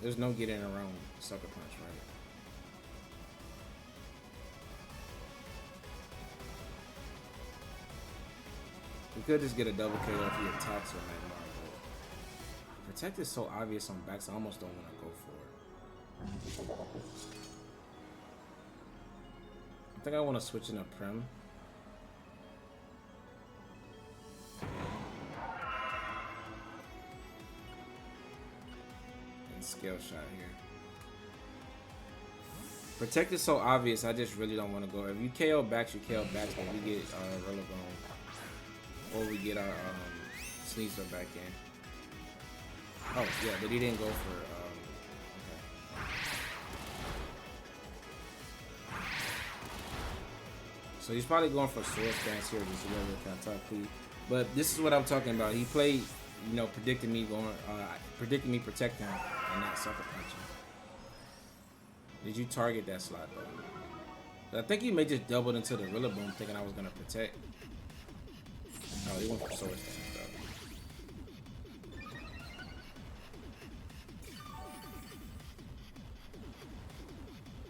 There's no getting around Sucker Punch, right? We could just get a double KO if he attacks with Magmar. Protect is so obvious on backs, I almost don't want to go for it. I think I want to switch in a Prim. And scale shot here. Protect is so obvious, I just really don't want to go. If you KO backs, you KO backs, but we get Rillaboom. Or we get our Sneasler back in. Oh, yeah, but he didn't go for, okay. So he's probably going for Sword Stance here, just a little bit kind of tough plea. But this is what I'm talking about. He played, you know, predicting me protecting him and not sucker punching. Did you target that slot, though? I think he may just doubled into the Rillaboom thinking I was going to protect. Oh, he went for Sword Stance.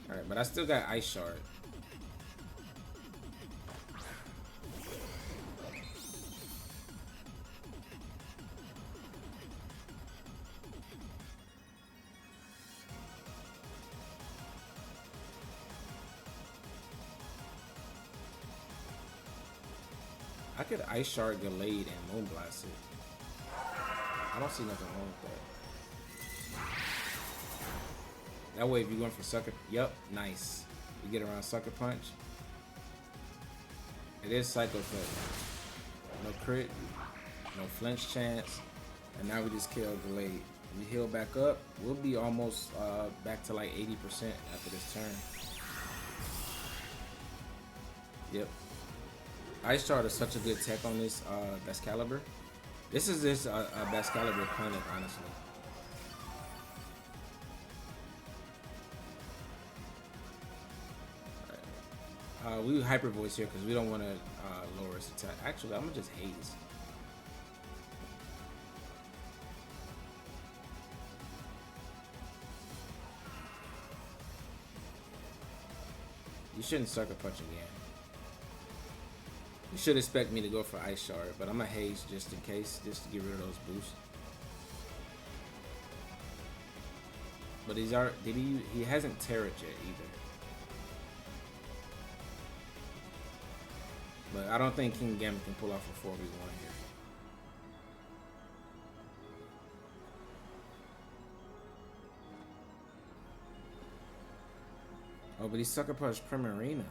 Alright, but I still got Ice Shard. I could Ice Shard Gallade and Moonblast it. I don't see nothing wrong with that. That way, if you're going for Sucker... Yep, nice. You get around Sucker Punch. It is Psycho Cut. No crit. No flinch chance. And now we just kill Gallade. We heal back up. We'll be almost back to like 80% after this turn. Yep. Ice Shard is such a good tech on this Baxcalibur. This is this Baxcalibur clinic, honestly. We hyper voice here because we don't want to lower his attack. Actually, I'm gonna just haze. You shouldn't sucker punch again. You should expect me to go for Ice Shard, but I'm gonna haze just in case, just to get rid of those boosts. But he hasn't Terra yet either. But I don't think King Gambit can pull off a 4v1 here. Oh, but he sucker punched Primarina.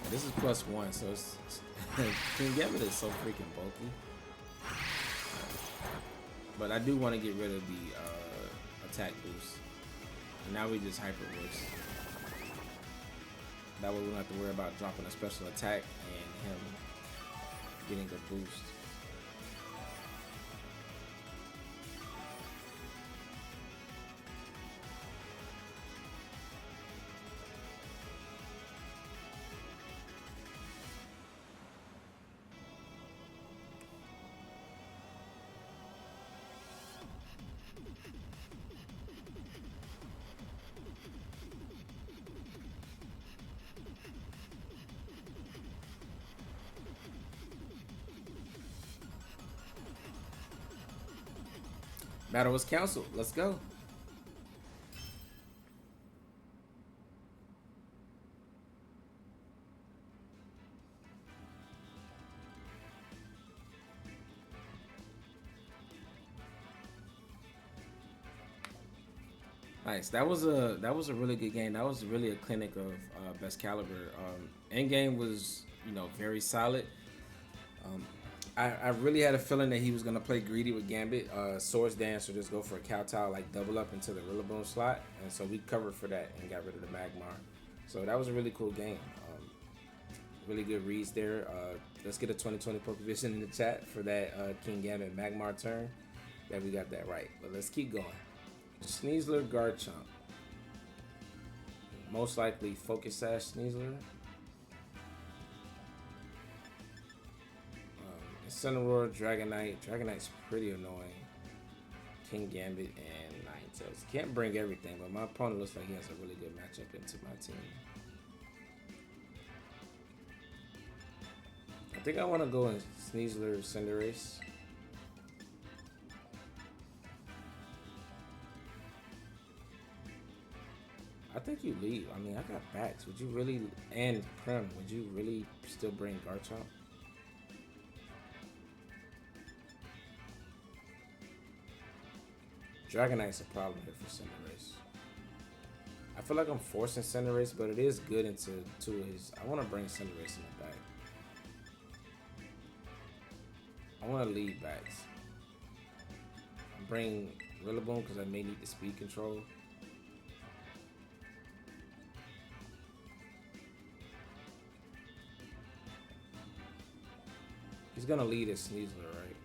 This is +1, so it's King Gambit is so freaking bulky. But I do want to get rid of the attack boost. And now we just hyper voice. That way we don't have to worry about dropping a special attack and him getting a boost. Battle was canceled. Let's go. Nice. That was a really good game. That was really a clinic of Baxcalibur. End game was, you know, very solid. I really had a feeling that he was gonna play greedy with Gambit, Swords Dance, or just go for a Kowtow, like double up into the Rillaboom slot, and so we covered for that and got rid of the Magmar. So that was a really cool game. Really good reads there. Let's get a 2020 PokeVision in the chat for that King Gambit Magmar turn. That we got that right, but let's keep going. Sneasler Garchomp. Most likely Focus Sash Sneasler. Incineroar, Dragonite. Dragonite's pretty annoying. King Gambit and Ninetales. Can't bring everything, but my opponent looks like he has a really good matchup into my team. I think I want to go in Sneasler Cinderace. I think you leave. I mean, I got backs. Would you really, and Prim, would you really still bring Garchomp? Dragonite's a problem here for Cinderace. I feel like I'm forcing Cinderace, but it is good into his. I want to bring Cinderace in the back. I want to lead backs. Bring Rillaboom because I may need the speed control. He's gonna lead as Sneasler, right?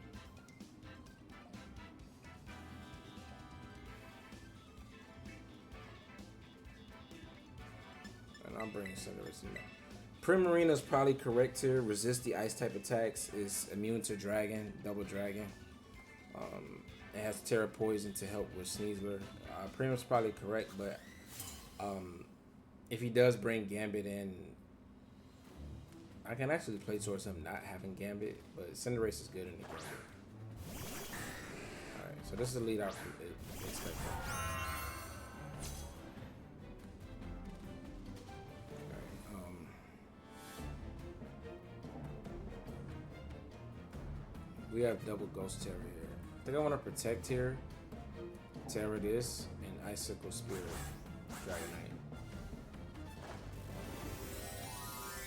And I'm bringing Cinderace in there. Primarina is probably correct here. Resist the ice type attacks. Is immune to dragon, double dragon. It has Tera poison to help with Sneasler. Primarina's probably correct, but if he does bring Gambit in, I can actually play towards him not having Gambit, but Cinderace is good in the Gambit. Alright, so this is the lead out from expected. We have double Ghost Terror here. I think I want to protect here. Terror this and Icicle Spirit Dragonite.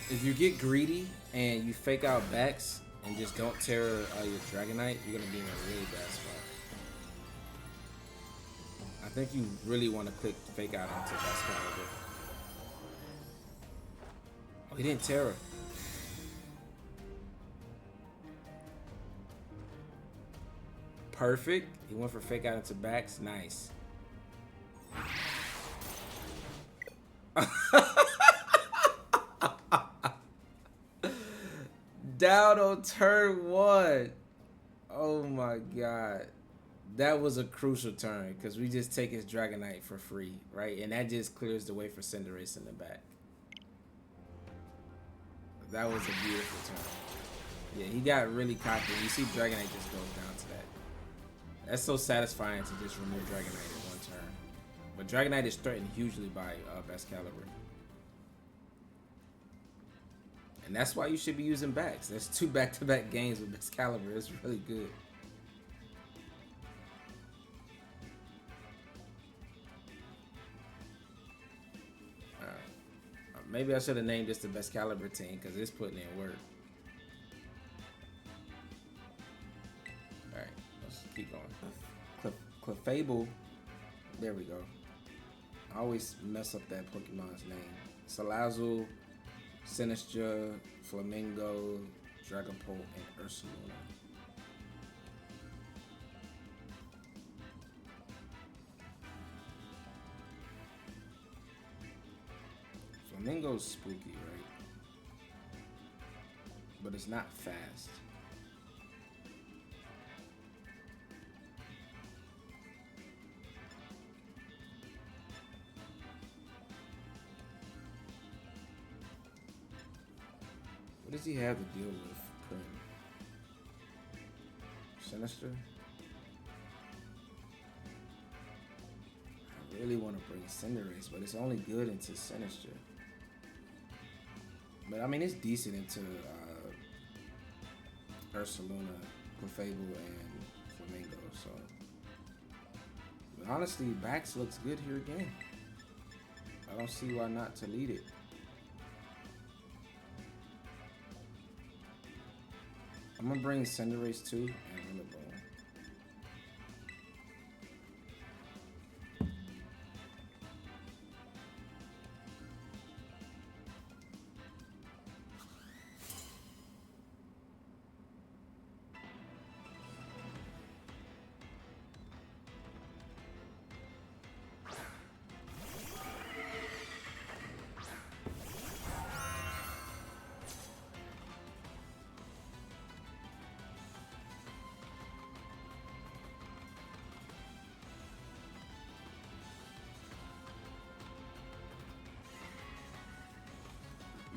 If you get greedy and you fake out backs and just don't Terror your Dragonite, you're gonna be in a really bad spot. I think you really want to click fake out onto Baxcalibur. Oh, he didn't Terror. Perfect. He went for fake out into backs. Nice. Down on turn 1. Oh my god. That was a crucial turn because we just take his Dragonite for free, right? And that just clears the way for Cinderace in the back. That was a beautiful turn. Yeah, he got really cocky. You see Dragonite just goes down to that. That's so satisfying to just remove Dragonite in one turn. But Dragonite is threatened hugely by Baxcalibur. And that's why you should be using backs. That's 2 back-to-back games with Baxcalibur. It's really good. Maybe I should have named this the Baxcalibur team because it's putting in work. Alright, let's keep going. Clefable. There we go. I always mess up that Pokemon's name. Salazzle, Sinistcha, Flamingo, Dragapult, and Ursaluna. Flamingo's spooky, right? But it's not fast. What does he have to deal with, Prim? Sinister? I really want to bring Cinderace, but it's only good into Sinister. But I mean, it's decent into Ursaluna, Clefable, and Flamingo. So, but honestly, Bax looks good here again. I don't see why not to lead it. I'm gonna bring Cinderace 2 and Rillaboom.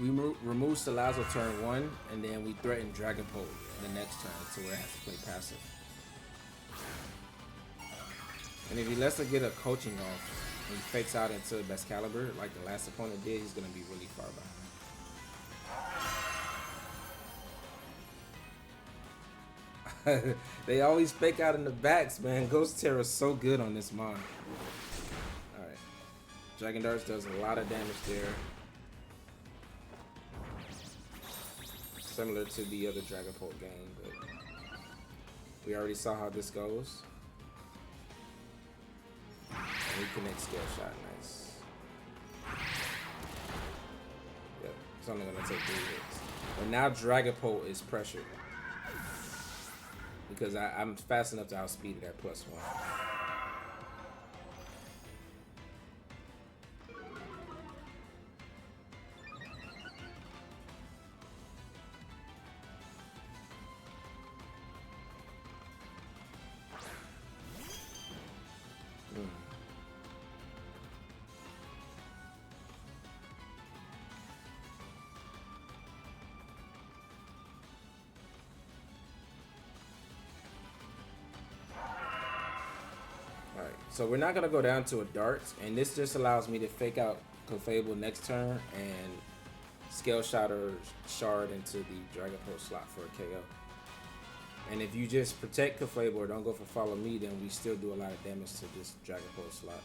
We remove Salazzle turn 1, and then we threaten Dragapult the next turn, so it has to play passive. And if he lets her get a coaching off, and he fakes out into Baxcalibur, like the last opponent did, he's going to be really far behind. They always fake out in the backs, man. Ghost Tera's so good on this mon. Alright. Dragon Darts does a lot of damage there. Similar to the other Dragapult game, but we already saw how this goes. And we connect Scale Shot, nice. Yep, it's only gonna take 3 hits. But now Dragapult is pressured. Because I'm fast enough to outspeed it at +1. So we're not gonna go down to a darts, and this just allows me to fake out Clefable next turn and Scale Shot or Shard into the Dragapult slot for a KO. And if you just protect Clefable or don't go for follow me, then we still do a lot of damage to this Dragapult slot.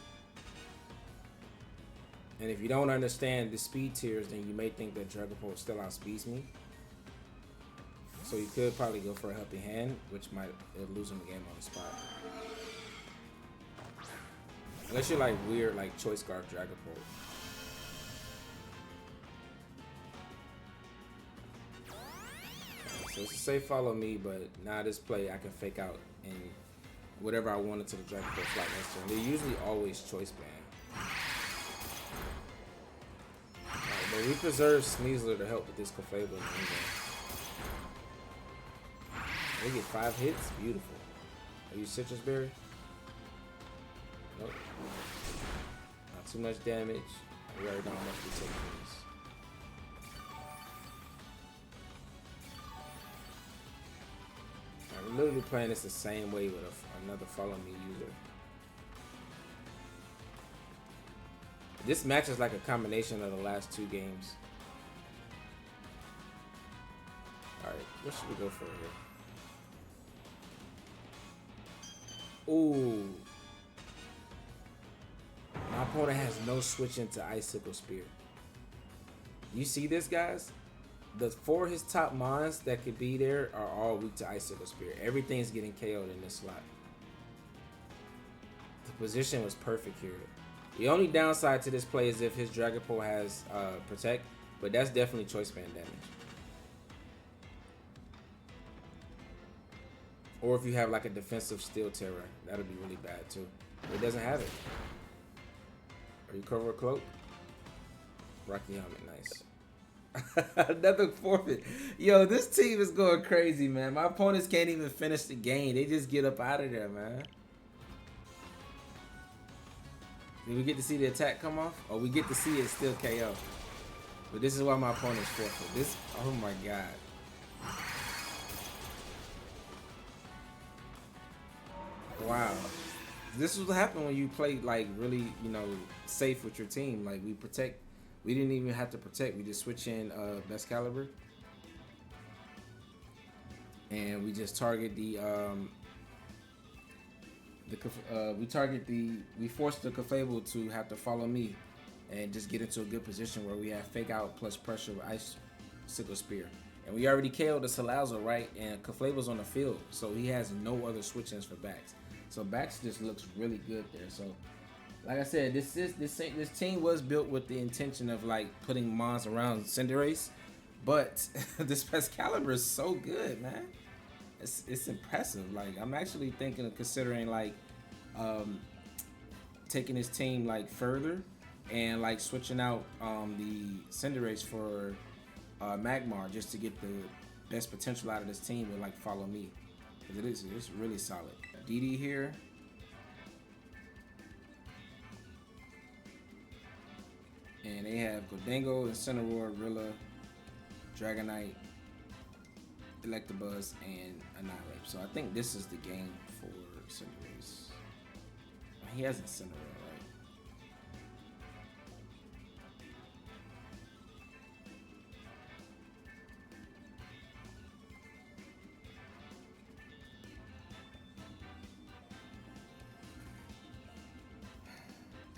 And if you don't understand the speed tiers, then you may think that Dragapult still outspeeds me. So you could probably go for a helping hand, which might lose him the game on the spot. Unless you're like weird, like Choice Scarf Dragapult. So it's a safe follow me, but now this play I can fake out and whatever I wanted to the Dragapult slot next turn. They're usually always choice ban. Right, but we preserve Sneasler to help with this Clefable. They get 5 hits, beautiful. Are you Citrus Berry? Nope. Not too much damage. We already know how much we take from this. I'm literally playing this the same way with another follow me user. This match is like a combination of the last 2 games. Alright, what should we go for here? Ooh. My opponent has no switch into Icicle Spear. You see this, guys? The 4 of his top mons that could be there are all weak to Icicle Spear. Everything's getting KO'd in this slot. The position was perfect here. The only downside to this play is if his Dragapult has Protect, but that's definitely Choice Band damage. Or if you have like a defensive Steel Terra, that'll be really bad too. It doesn't have it. Are you cover a cloak? Rocky helmet, nice. Another forfeit. Yo, this team is going crazy, man. My opponents can't even finish the game. They just get up out of there, man. Did we get to see the attack come off? Or we get to see it still KO? But this is why my opponent's forfeit. This, oh my god. Wow. This is what happened when you play like really, you know, safe with your team. Like we protect. We didn't even have to protect. We just switch in Baxcalibur. And we just target the we force the Clefable to have to follow me and just get into a good position where we have fake out plus pressure with Ice Sickle Spear. And we already KO'd the Salazzle, right? And Clefable's on the field, so he has no other switch-ins for Bax. So Bax just looks really good there. So like I said, this team was built with the intention of like putting mons around Cinderace, but this Baxcalibur is so good, man. It's impressive. Like I'm actually thinking of considering like taking this team like further and like switching out the Cinderace for Magmar just to get the best potential out of this team and like follow me. It's really solid. DD here. And they have Gholdengo, Incineroar, Rilla, Dragonite, Electabuzz, and Annihilate. So I think this is the game for Cinderace. He has Incineroar, right?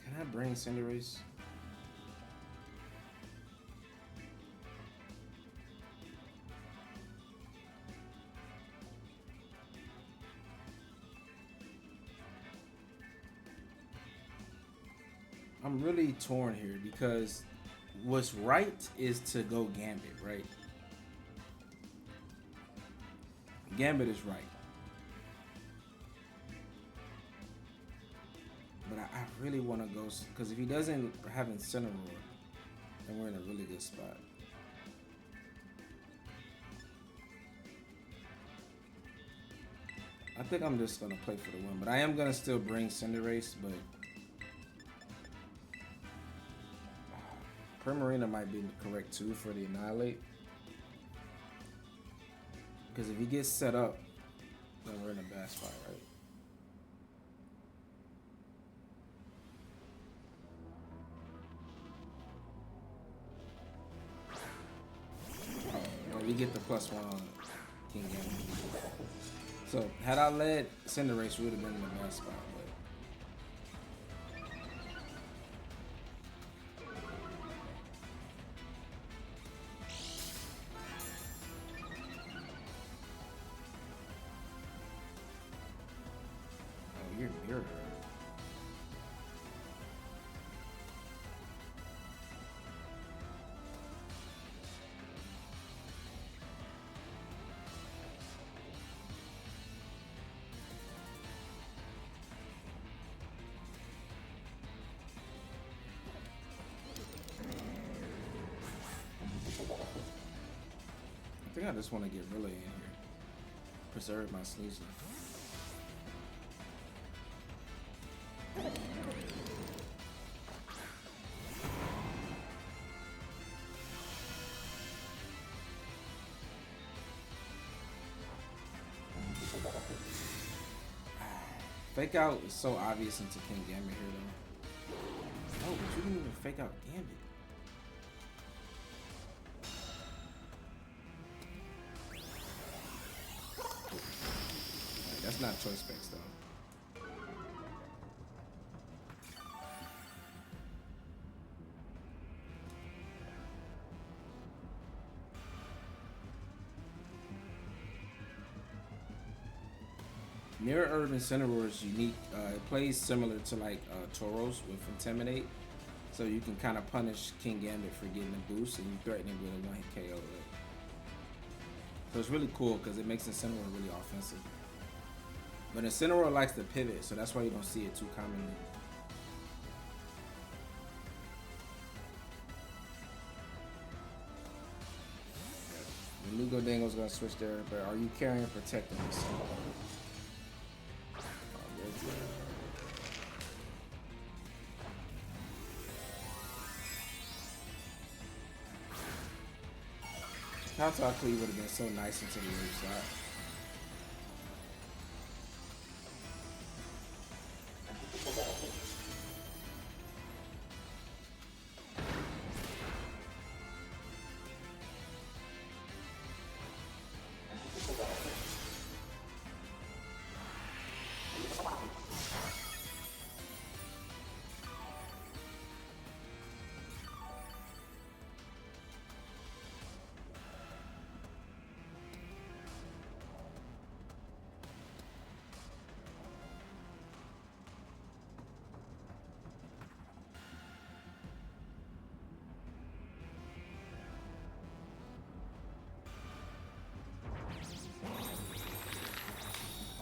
Can I bring Cinderace? I'm really torn here because what's right is to go Gambit, right? Gambit is right. But I really want to go, because if he doesn't have Incineroar, then we're in a really good spot. I think I'm just going to play for the win, but I am going to still bring Cinderace, but Primarina might be correct too for the Annihilate. Because if he gets set up, then we're in a bad spot, right? Oh, we get the +1 on King Gambit. So, had I led Cinderace, we would have been in a bad spot. You're mirror. I think I just want to get Rilla in here. Preserve my Sneasler. Fake out is so obvious into King Gambit here though. Oh, but you didn't even fake out Gambit. Right, that's not choice specs though. Mirror Urban Incineroar is unique. It plays similar to like Tauros with Intimidate. So you can kind of punish King Gambit for getting a boost and you threaten him with a one-hit KO. Right? So it's really cool because it makes Incineroar really offensive. But Incineroar likes to pivot, so that's why you don't see it too commonly. The Lugo Dingo's gonna switch there, but are you carrying and protecting this? Counter Cleave would have been so nice into the move slot.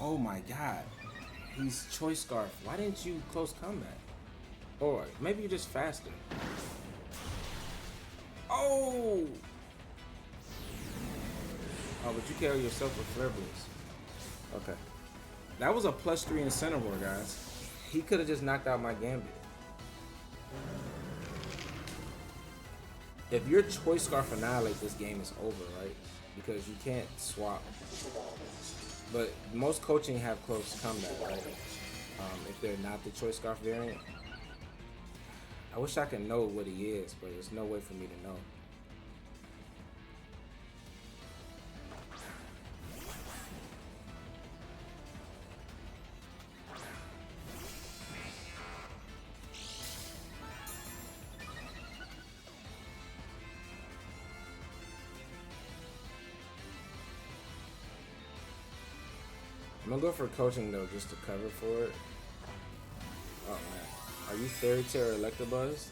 Oh my god. He's Choice Scarf. Why didn't you close combat? Or maybe you're just faster. Oh! Oh, but you carry yourself with Flare Blitz. Okay. That was a +3 Incineroar, guys. He could have just knocked out my Gambit. If your Choice Scarf Annihilate, this game is over, right? Because you can't swap. But most coaching have close combat, right? If they're not the Choice Scarf variant. I wish I could know what he is, but there's no way for me to know. I'm gonna go for coaching though, just to cover for it. Oh man, are you Fairy Tale or Electabuzz?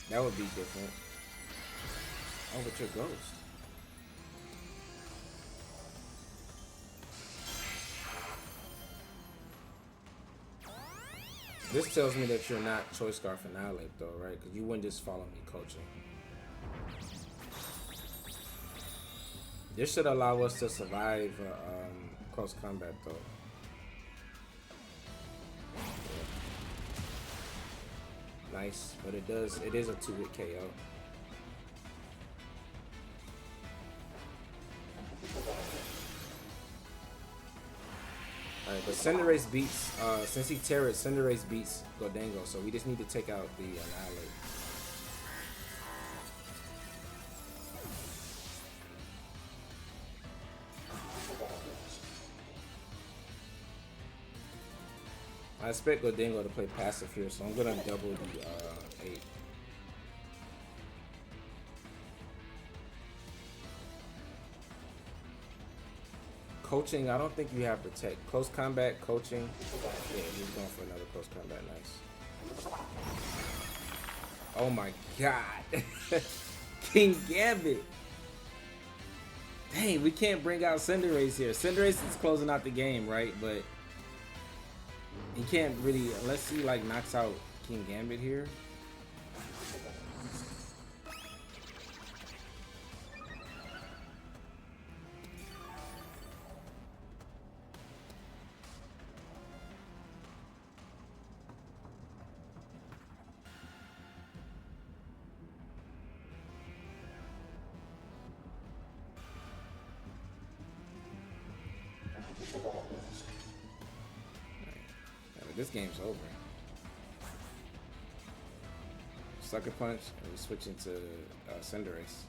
That would be different. Oh, but you're Ghost. This tells me that you're not Choice Scarf Annihilate though, right? Because you wouldn't just follow me coaching. This should allow us to survive close combat though. Yeah. Nice, but it is a 2-hit KO. Alright, but Cinderace beats, since he Tera, Cinderace beats Gholdengo, so we just need to take out the Annihilate. I expect Gholdengo to play passive here, so I'm gonna double the 8. Coaching, I don't think you have protect. Close combat, coaching. Yeah, he's going for another close combat. Nice. Oh my god. King Gambit. Dang, we can't bring out Cinderace here. Cinderace is closing out the game, right? But he can't really, unless he like knocks out King Gambit here. This game's over. Sucker Punch, and we're switching to Cinderace.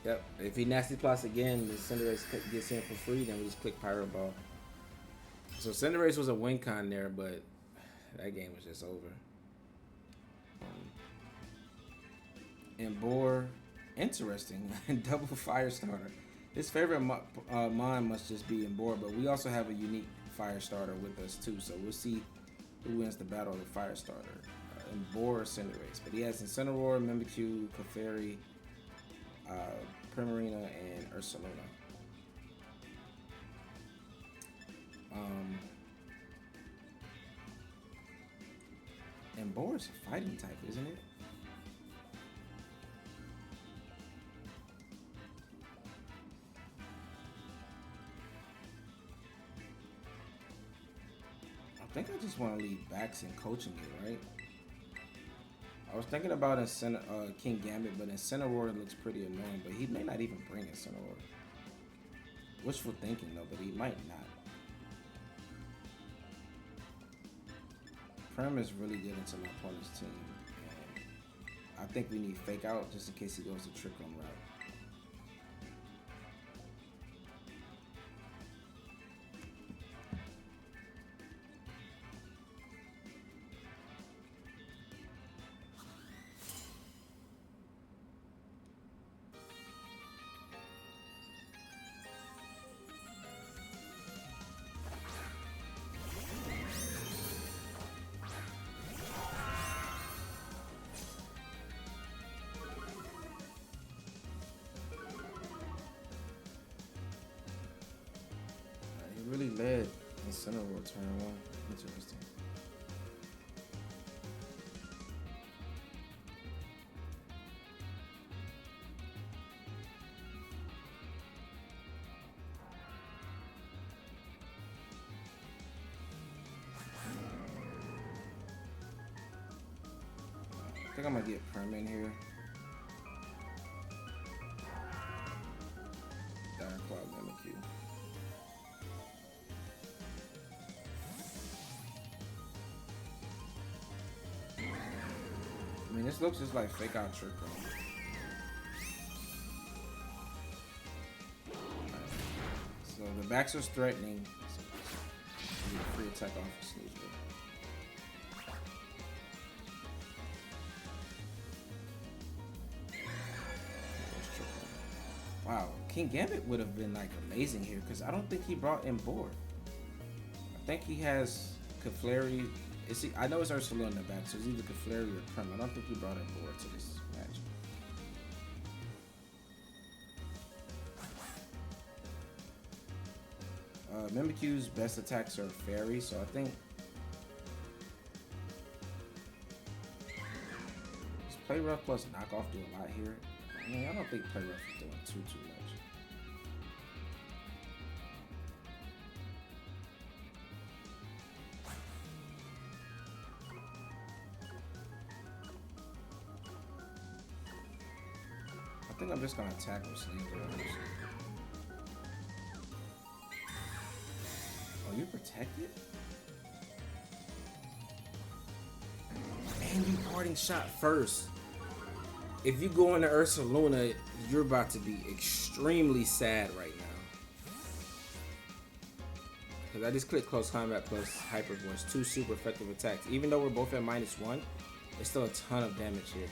Yep, if he nasty plots again, the Cinderace gets in for free, then we just click Pyro Ball. So Cinderace was a win con there, but that game was just over. And Boar, interesting, double fire starter. His favorite mine must just be in board, but we also have a unique fire starter with us too, so we'll see who wins the battle of the fire starter. In board or Cinderace, but he has Incineroar, Mimikyu, Clefairy, Primarina, and Ursaluna. And board is a fighting type, isn't it? I think I just want to leave Bax and coaching it, right? I was thinking about King Gambit, but Incineroar looks pretty annoying, but he may not even bring Incineroar. Wishful thinking though, but he might not. Prim is really good into my opponent's team, and I think we need Fake Out just in case he goes the Trick Room route. Really led Incineroar turn 1. Interesting. I think I'm gonna get Perm in here. Dark Cloud Mimikyu. I mean, this looks just like Fake Out Trick Room. So the backs was threatening. So we get a free attack off of Sneasler. Wow, King Gambit would have been like amazing here because I don't think he brought in board. I think he has Clefairy. I know it's Ursaluna in the back, so it's either Clefairy or Prim. I don't think he brought in board to this match. Mimikyu's best attacks are Fairy, so I think does Play Rough plus Knockoff do a lot here? I mean, I don't think Play Rough is doing too much. I think I'm just gonna attack with Sneasler. Oh, you protected? And you parting shot first. If you go into Ursaluna, you're about to be extremely sad right now. Because I just clicked Close Combat plus Hyper Voice. 2 super effective attacks. Even though we're both at -1, it's still a ton of damage here.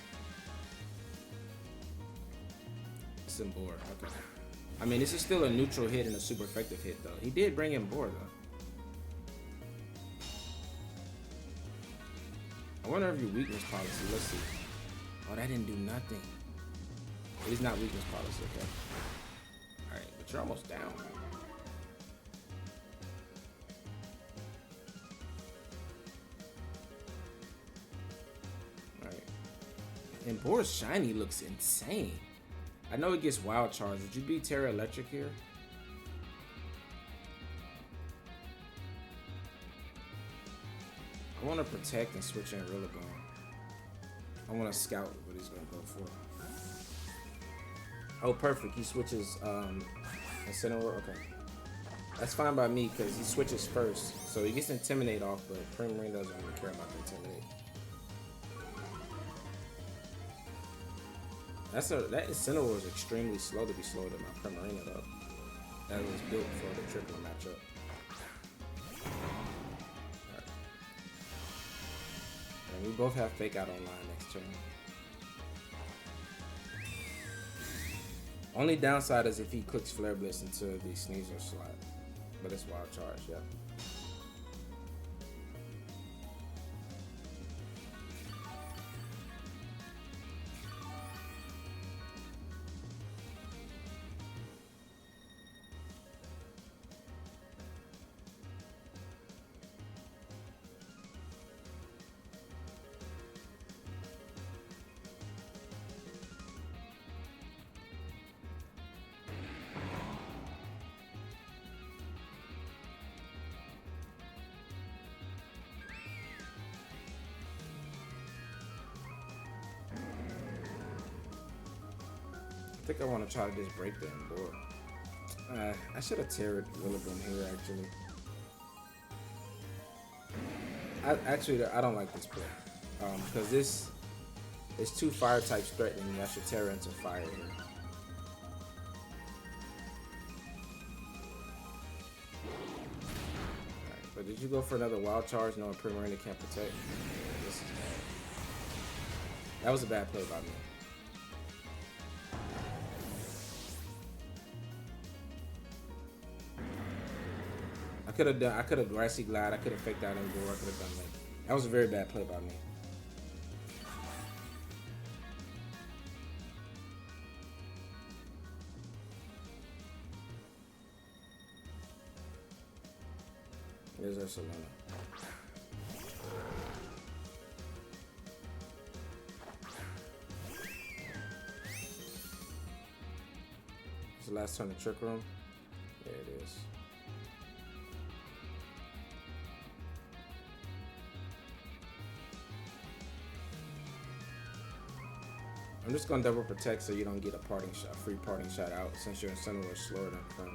In board. Okay. I mean, this is still a neutral hit and a super effective hit, though. He did bring in board, though. I wonder if your weakness policy. Let's see. Oh, that didn't do nothing. It is not weakness policy, okay. Alright, but you're almost down. Alright. And board's shiny looks insane. I know it gets wild charge. Would you be Tera Electric here? I want to protect and switch in Rillaboom. I want to scout what he's going to go for. Oh, perfect. He switches Incineroar. Okay. That's fine by me because he switches first. So he gets Intimidate off, but Primarina doesn't really care about the Intimidate. That Incineroar is extremely slow to be slower than my Primarina though. That was built for the triple matchup. Right. And we both have Fake Out online next turn. Only downside is if he clicks Flare Blitz into the Sneasler slot. But it's wild charge, yep. I think I want to try to just break the board. I should have Tera Rillaboom here actually. I don't like this play because this is 2 fire types threatening me. I should Tera into fire here. Alright, but did you go for another wild charge knowing Primarina can't protect? This is bad. That was a bad play by me. I could have Grassy Glide, I could have faked out and go, I could have done that. That was a very bad play by me. There's our Solana. It's the last turn of Trick Room. There it is. I'm just gonna double protect so you don't get a parting shot, free parting shot out since your Incineroar is slower than front.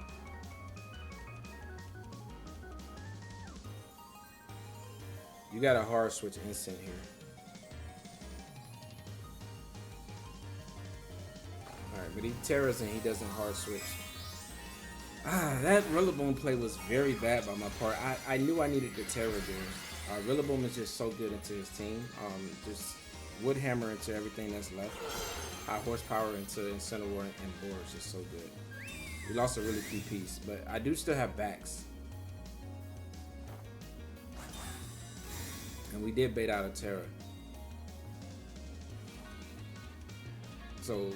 You got a hard switch instant here. Alright, but he Teras and he doesn't hard switch. That Rillaboom play was very bad by my part. I knew I needed the Tera there. Rillaboom is just so good into his team. Just Wood Hammer into everything that's left. High horsepower into Incineroar and Boar is just so good. We lost a really key piece, but I do still have backs. And we did bait out a Tera. So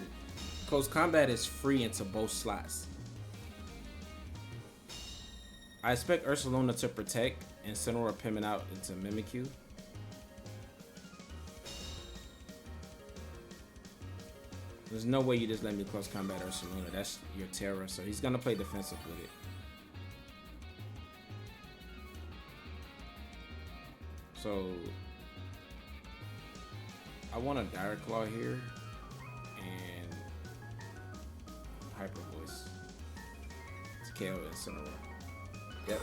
close combat is free into both slots. I expect Ursaluna to protect and Incineroar pimming out into Mimikyu. There's no way you just let me close combat Ursaluna. That's your Tera, so he's gonna play defensive with it. So I want a Direct Claw here and Hyper Voice to KO Incineroar. Yep.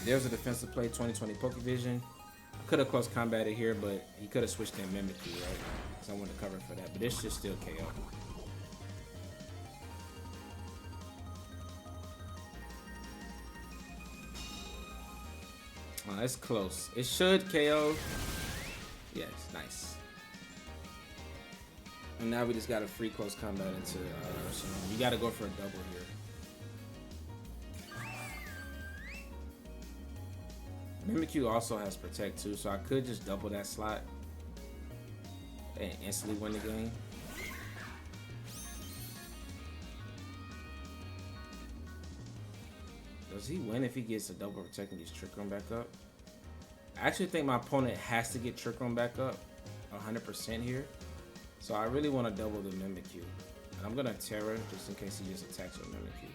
There's a defensive play, 2020 Pokevision. I could have close combated here, but he could have switched in Mimikyu, right? So I wanted to cover for that, but this should still KO. Oh, that's close. It should KO. Yes, nice. And now we just got a free close combat into Ursaluna. You got to go for a double here. Mimikyu also has Protect too, so I could just double that slot and instantly win the game. Does he win if he gets a double Protect and gets Trick Room back up? I actually think my opponent has to get Trick Room back up 100% here. So I really want to double the Mimikyu. And I'm going to Tera just in case he just attacks with Mimikyu.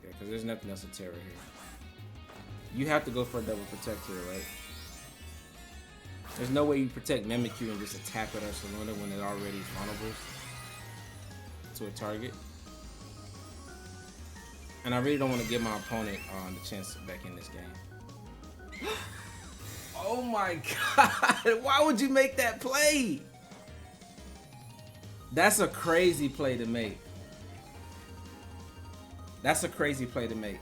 Yeah, because there's nothing else to Tera here. You have to go for a double protect here, right? There's no way you protect Mimikyu and just attack with Ursaluna when it already is vulnerable to a target. And I really don't want to give my opponent the chance back in this game. Oh my god! Why would you make that play? That's a crazy play to make. That's a crazy play to make.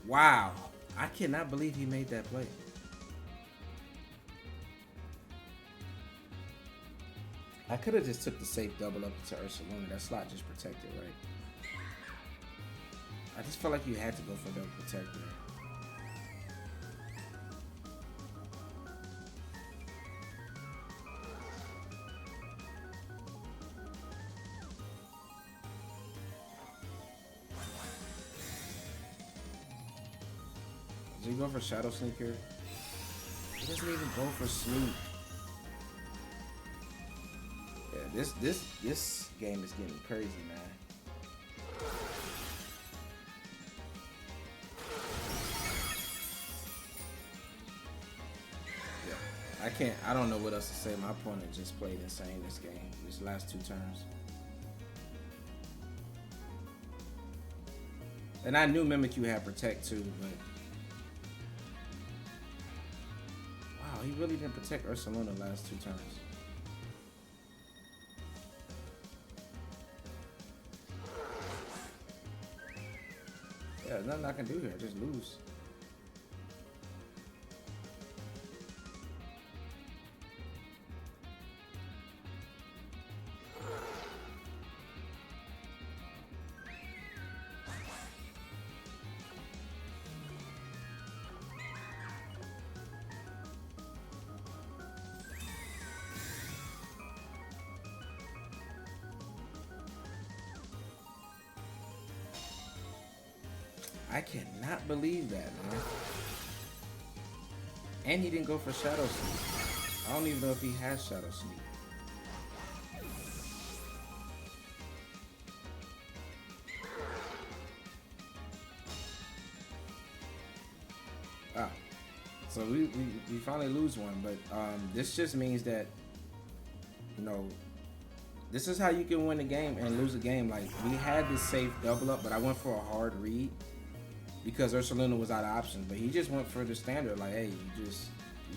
Wow. I cannot believe he made that play. I could have just took the safe double up to Ursaluna. That slot just protected, right? I just felt like you had to go for double protect there. Does he go for Shadow Sneak here? He doesn't even go for Sneak. Yeah, this game is getting crazy, man. Yeah, I don't know what else to say. My opponent just played insane this game, these last 2 turns. And I knew Mimikyu had Protect too, but wow, he really didn't protect Ursaluna the last 2 turns. Yeah, there's nothing I can do here. I just lose. I cannot believe that, man. And he didn't go for Shadow Sneak. I don't even know if he has Shadow Sneak. Ah. So we finally lose one, but this just means that, you know, this is how you can win a game and lose a game. Like, we had this safe double up, but I went for a hard read because Ursaluna was out of options. But he just went for the standard, like, hey, you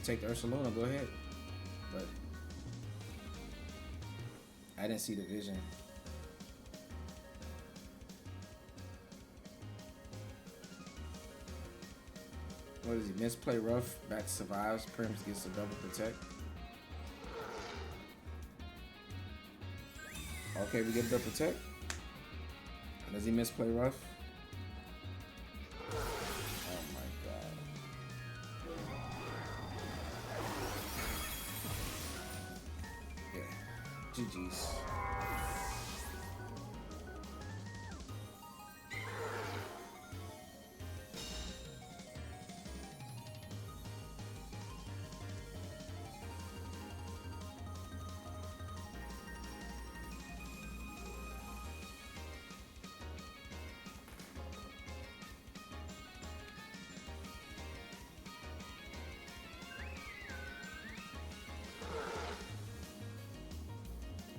take the Ursaluna, go ahead. But I didn't see the vision. What is he? Misplay rough, back survives, Prims gets a double protect. Okay, we get the protect. Does he misplay rough? Oh my god. Yeah. GG's.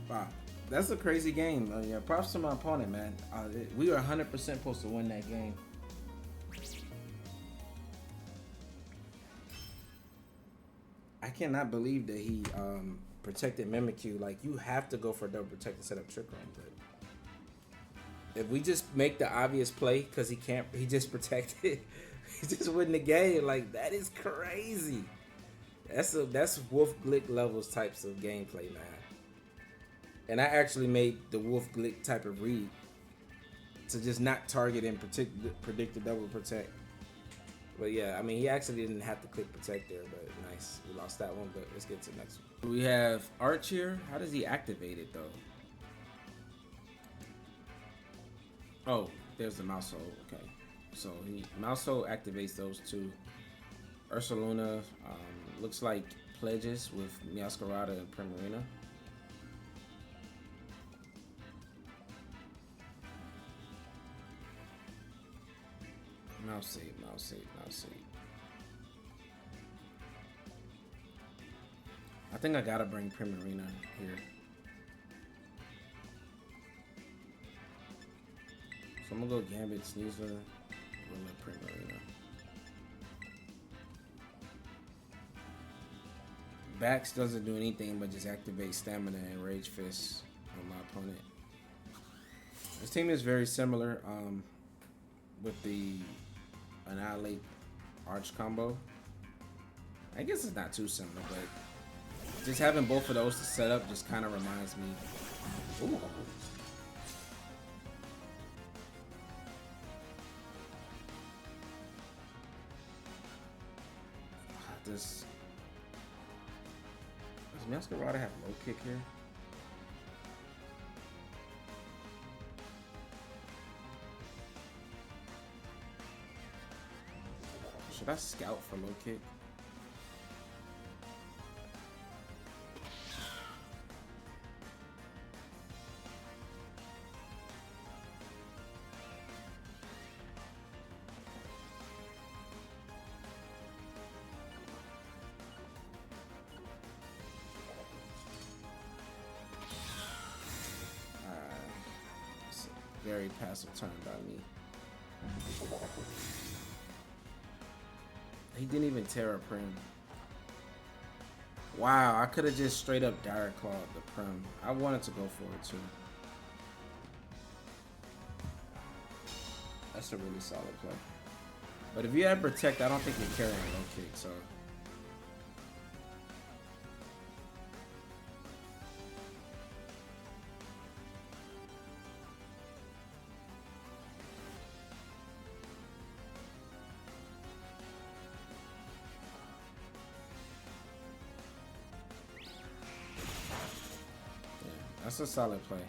Wow, that's a crazy game. Yeah, props to my opponent, man. We were 100% supposed to win that game. I cannot believe that he protected Mimikyu. Like, you have to go for a double protect to set up Trick Room. But if we just make the obvious play, because he just protected, he just win the game. Like, that is crazy. That's Wolf Glick levels types of gameplay, man. And I actually made the Wolf Glick type of read to just not target and predict the double protect. But yeah, I mean, he actually didn't have to click protect there, but nice. We lost that one, but let's get to the next one. We have Arch here. How does he activate it, though? Oh, there's the mouse hole. Okay. So mouse hole activates those two. Ursaluna looks like pledges with Meowscarada and Primarina. Mouse save, mouse save, mouse save. I think I gotta bring Primarina here. So I'm gonna go Gambit, Sneasler, and Primarina. Bax doesn't do anything but just activate Stamina and Rage Fist on my opponent. This team is very similar with the Annihilate Arch combo. I guess it's not too similar, but just having both of those to set up just kind of reminds me. Ooh. Does Masquerada have low kick here? Should I scout for low kick? Very passive turn by me. He didn't even Tera Prim. Wow, I could have just straight up Direct Clawed the Prim. I wanted to go for it too. That's a really solid play. But if you had Protect, I don't think you're carrying low kick, so. That's a solid play.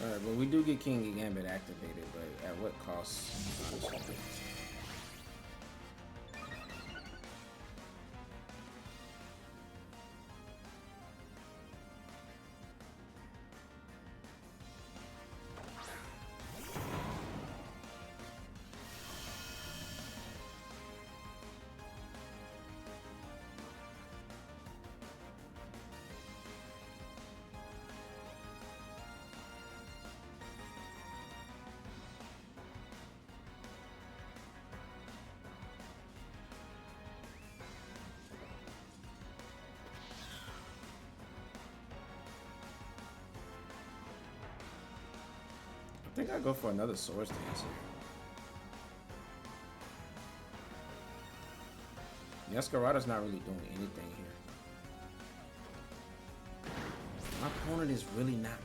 Alright, but we do get King Gambit activated, but at what cost? Honestly. I think I go for another Swords Dance here. Masquerada's not really doing anything here. My opponent is really not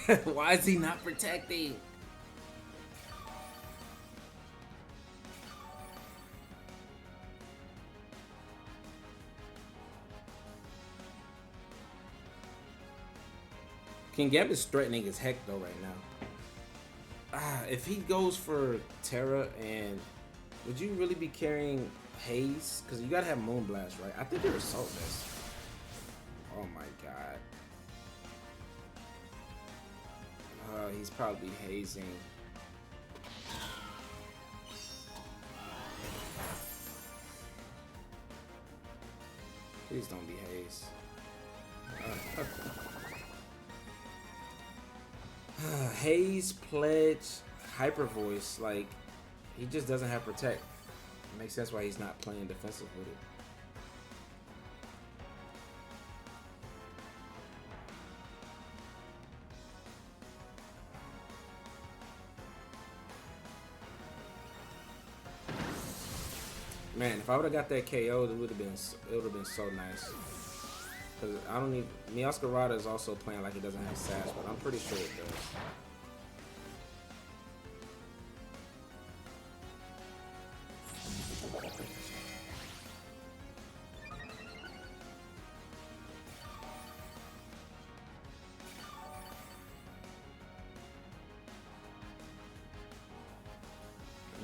protecting. Why is he not protecting? King Gambit's threatening as heck though right now. If he goes for Tera, and would you really be carrying Haze? Because you gotta have Moonblast, right? I think you're Assault Vest. Oh my god. He's probably hazing. Please don't be Haze. Haze, Pledge, Hyper Voice, like, he just doesn't have Protect. It makes sense why he's not playing defensive with it. Man, if I would have got that KO, it would have been so nice. Because I don't need. Masquerada is also playing like it doesn't have Sash, but I'm pretty sure it does.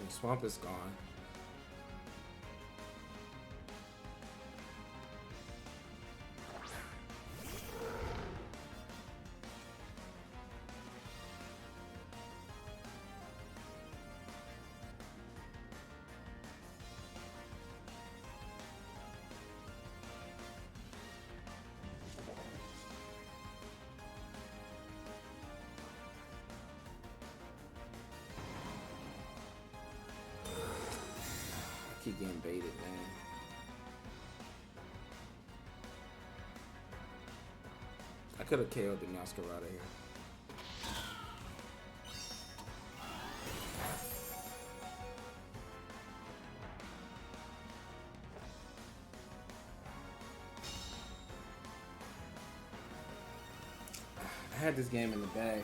Swamp is gone. getting baited, man. I could have KO'd the Masquerada here. I had this game in the bag.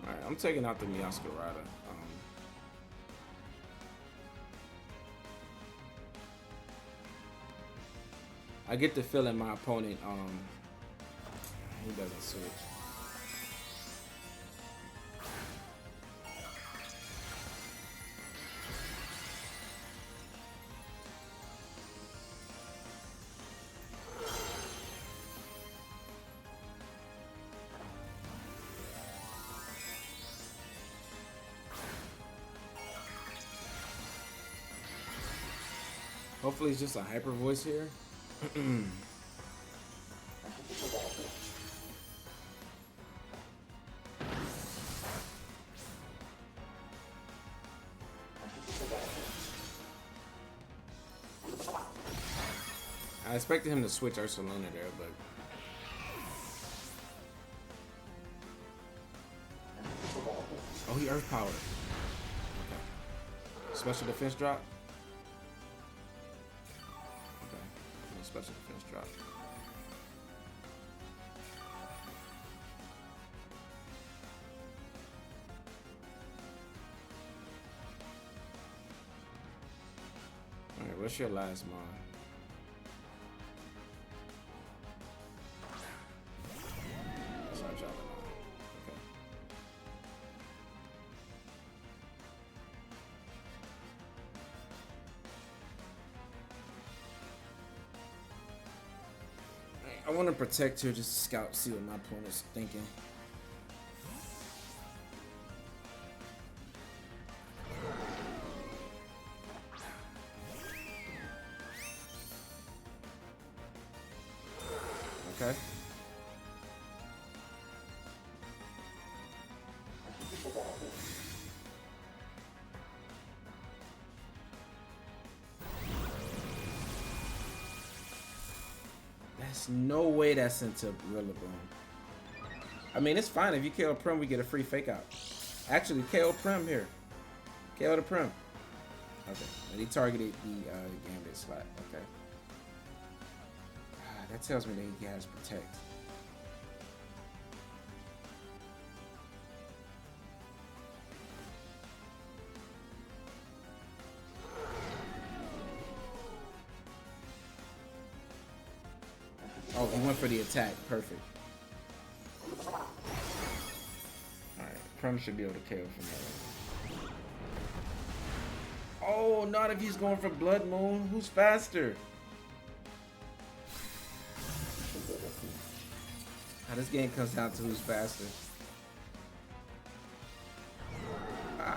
Alright, I'm taking out the Masquerada. I get the feeling my opponent, he doesn't switch. Hopefully it's just a hyper voice here. I expected him to switch Ursaluna there, but oh, he Earth Powered. Okay. Special defense drop. Special defense drop. Alright, what's your last mod? That's not dropping on. Okay. I want to protect here, just scout, see what my opponent's thinking. Okay. There's no way that's into Rillaboom. I mean, it's fine if you KO Prim, we get a free fake out. Actually, KO Prim here. KO the Prim. Okay, and he targeted the Gambit slot. Okay. That tells me that he has Protect. Oh, he went for the attack. Perfect. Alright, Prim should be able to KO from there. Oh, not if he's going for Blood Moon. Who's faster? Now this game comes down to who's faster.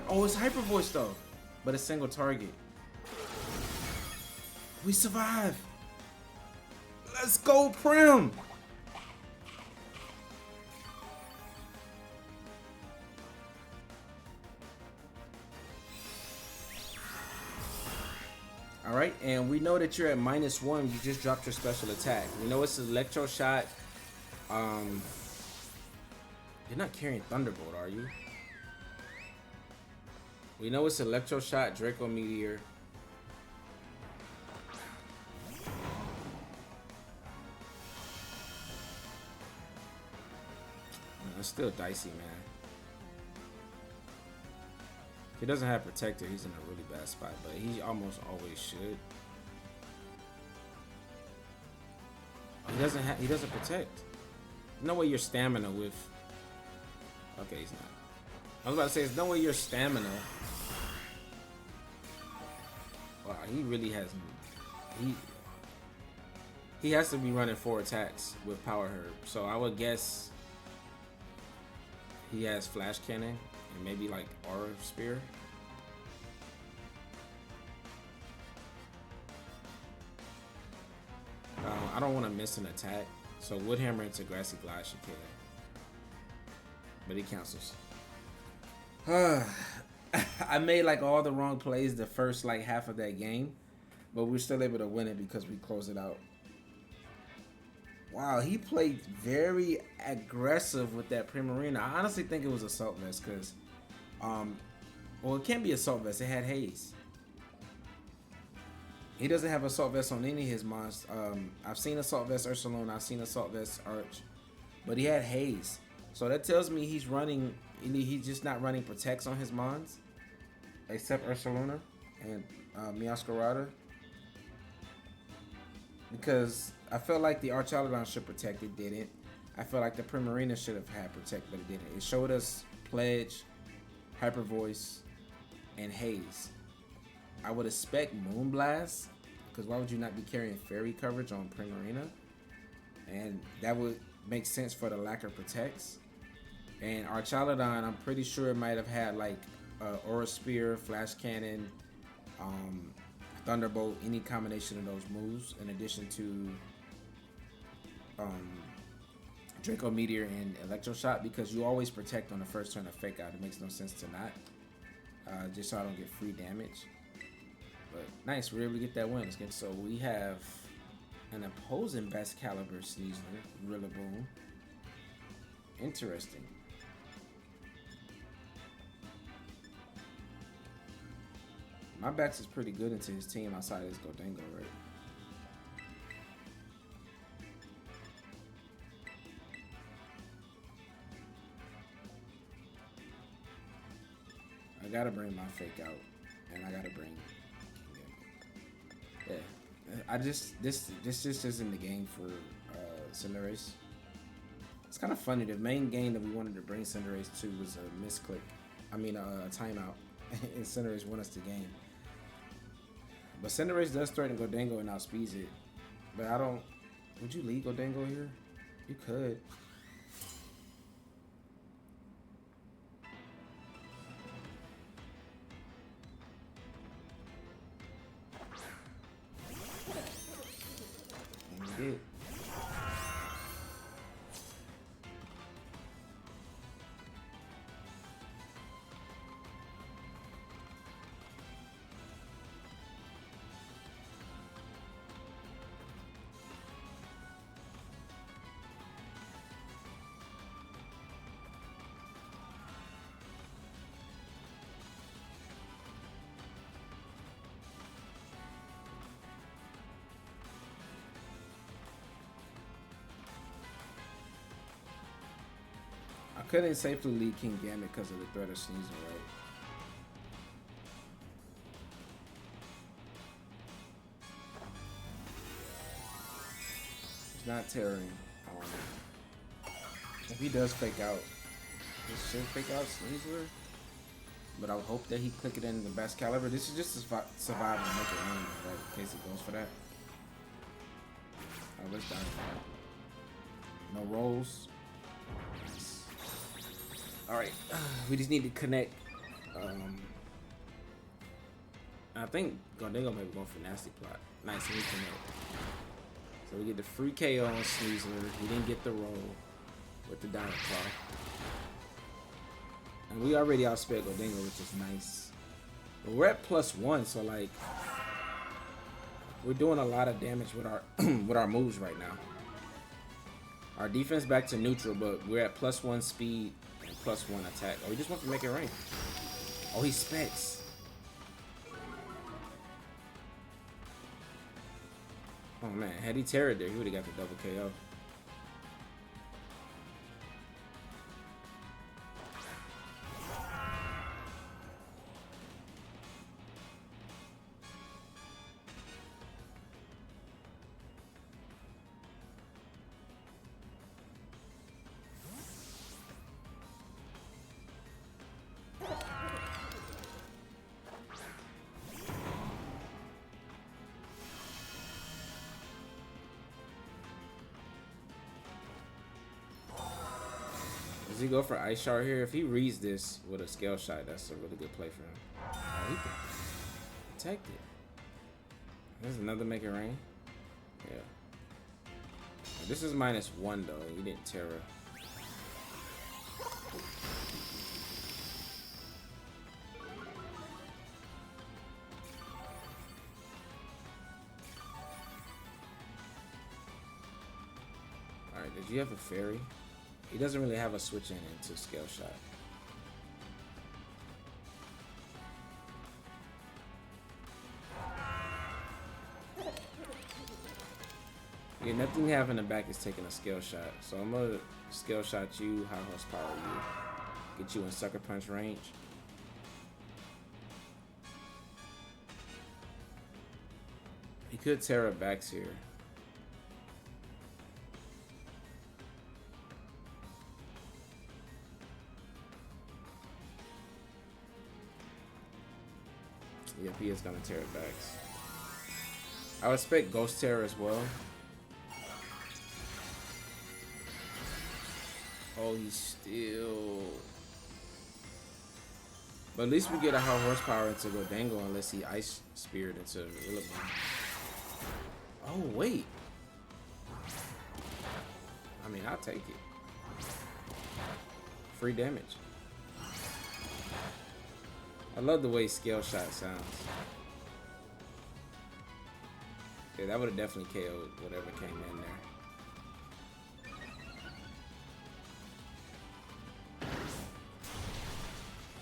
Oh, it's Hyper Voice though, but a single target. We survive. Let's go, Prim. All right, and we know that you're at -1. You just dropped your special attack. We know it's Electro Shot. You're not carrying Thunderbolt, are you? We know it's Electro Shot, Draco Meteor. It's still dicey, man. If he doesn't have Protector, he's in a really bad spot, but he almost always should. He doesn't protect. No way your stamina with. Okay, he's not. I was about to say, there's no way your stamina. Wow, he really has. He has to be running 4 attacks with Power Herb. So I would guess he has Flash Cannon and maybe like Aura Spear. I don't want to miss an attack. So Wood Hammer into Grassy Glide she can. But he cancels. I made like all the wrong plays the first like half of that game. But we're still able to win it because we closed it out. Wow, he played very aggressive with that Primarina. I honestly think it was Assault Vest because, well, it can't be Assault Vest. It had Haze. He doesn't have Assault Vest on any of his mons. I've seen Assault Vest Ursaluna. I've seen Assault Vest Arch. But he had Haze. So that tells me he's running, he's just not running Protects on his mons. Except Ursaluna and Meowscarada. Because I felt like the Archaludon should protect, it didn't. I felt like the Primarina should have had protect, but it didn't. It showed us Pledge, Hyper Voice, and Haze. I would expect Moonblast, because why would you not be carrying Fairy coverage on Primarina? And that would make sense for the lack of protects. And Archaludon, I'm pretty sure it might have had like Aura Spear, Flash Cannon, Thunderbolt, any combination of those moves, in addition to Draco Meteor and Electro Shot, because you always protect on the first turn of Fake Out. It makes no sense to not, just so I don't get free damage. But nice, we're able to get that win. So we have an opposing Baxcalibur Sneasler, Rillaboom. Interesting. My Bax is pretty good into his team outside of his Gholdengo, right? I gotta bring my Fake Out, and I gotta bring. Yeah, this just isn't the game for CINDERACE. It's kind of funny. The main game that we wanted to bring CINDERACE to was a misclick. I mean a timeout, and CINDERACE won us the game. But CINDERACE does threaten Gholdengo and outspeeds it. But I don't. Would you lead Gholdengo here? You could. And you did. I couldn't safely lead King Gambit because of the threat of Sneasler, right? He's not tearing. If he does Fake Out, he should Fake Out Sneasler. But I would hope that he click it in the Baxcalibur. This is just to survive and make it rain, right? In case it goes for that. Alright, let's die. No rolls. Alright, we just need to connect. I think Gholdengo may be going for Nasty Plot. Nice, we connect. So we get the free KO on Sneasler. We didn't get the roll with the Diamond Claw. And we already outsped Gholdengo, which is nice. But we're at +1, so like we're doing a lot of damage with our with our moves right now. Our defense back to neutral, but we're at +1 speed. +1 attack. Oh, he just wants to make it rain. Oh, he specs. Oh man, had he Tera there, he would have got the double KO. Does he go for Ice Shard here? If he reads this with a Scale Shot, that's a really good play for him. Oh, he can protect it. There's another Make It Rain. Yeah. This is -1 though. He didn't Tera. Alright, did you have a Fairy? He doesn't really have a switch in into Scale Shot. Yeah, nothing you have in the back is taking a Scale Shot. So I'm gonna Scale Shot you, high horsepower you. Get you in Sucker Punch range. He could Tera backs here. Yep, he is gonna Tera backs. I would expect Ghost Tera as well. Oh, he's still. But at least we get a high horsepower into Gordingo unless he Ice Speared into Rillaboom. Oh, wait. I mean, I'll take it. Free damage. I love the way Scale Shot sounds. Yeah, that would have definitely KO'd whatever came in there.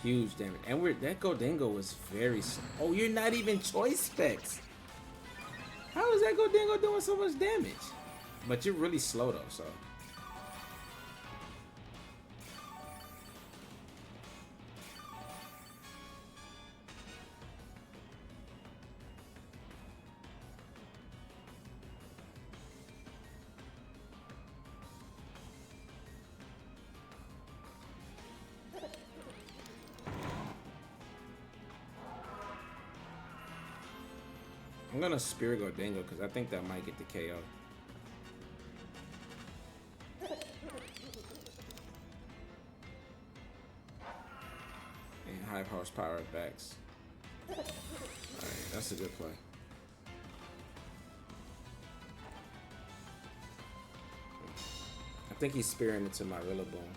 Huge damage. And that Gordingo was very slow. Oh, you're not even choice specs. How is that Gordingo doing so much damage? But you're really slow though, so. I'm gonna Spirit Gordingo because I think that might get the KO. And high horsepower backs. Alright, that's a good play. I think he's spearing into my Rillaboom.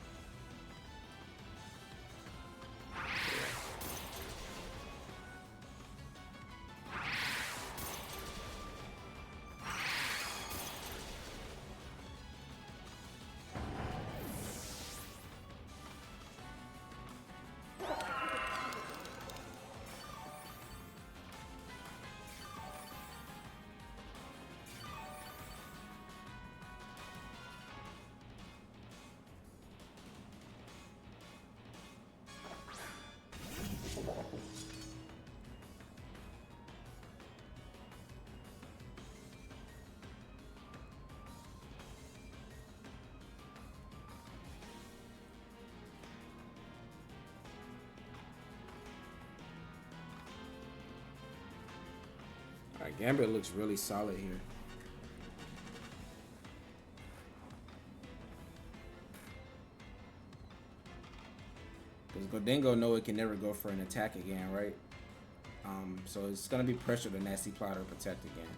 Alright, Gambit looks really solid here. Because Gordingo know it can never go for an attack again, right? So it's going to be pressure to Nasty Plotter protect again.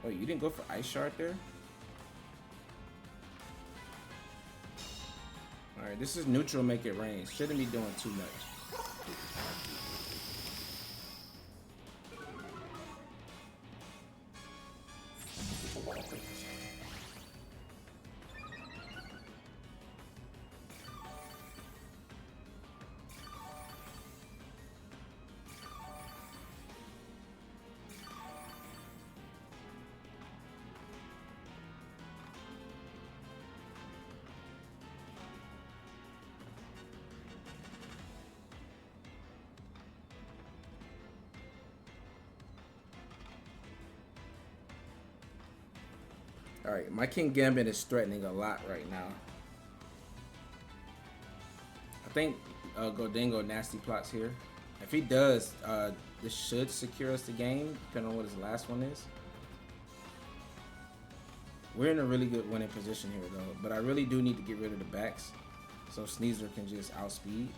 Oh, you didn't go for Ice Shard there? Alright, this is neutral, make it rain. Shouldn't be doing too much. Alright, my King Gambit is threatening a lot right now. I think Gordingo nasty plots here. If he does, this should secure us the game, depending on what his last one is. We're in a really good winning position here though, but I really do need to get rid of the backs so Sneasler can just outspeed.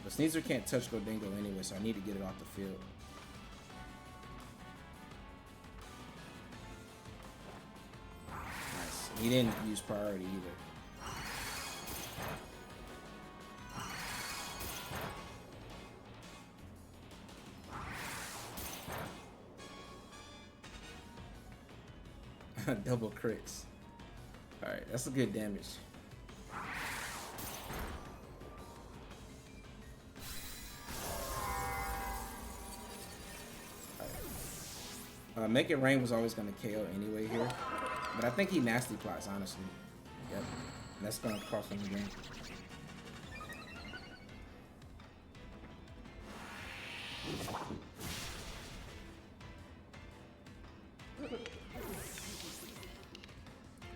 But Sneasler can't touch Gordingo anyway, so I need to get it off the field. Nice. He didn't use priority either. Double crits. Alright, that's a good damage. Make it rain was always going to KO anyway here. But I think he nasty plots, honestly. Yep. That's going to cost him the game.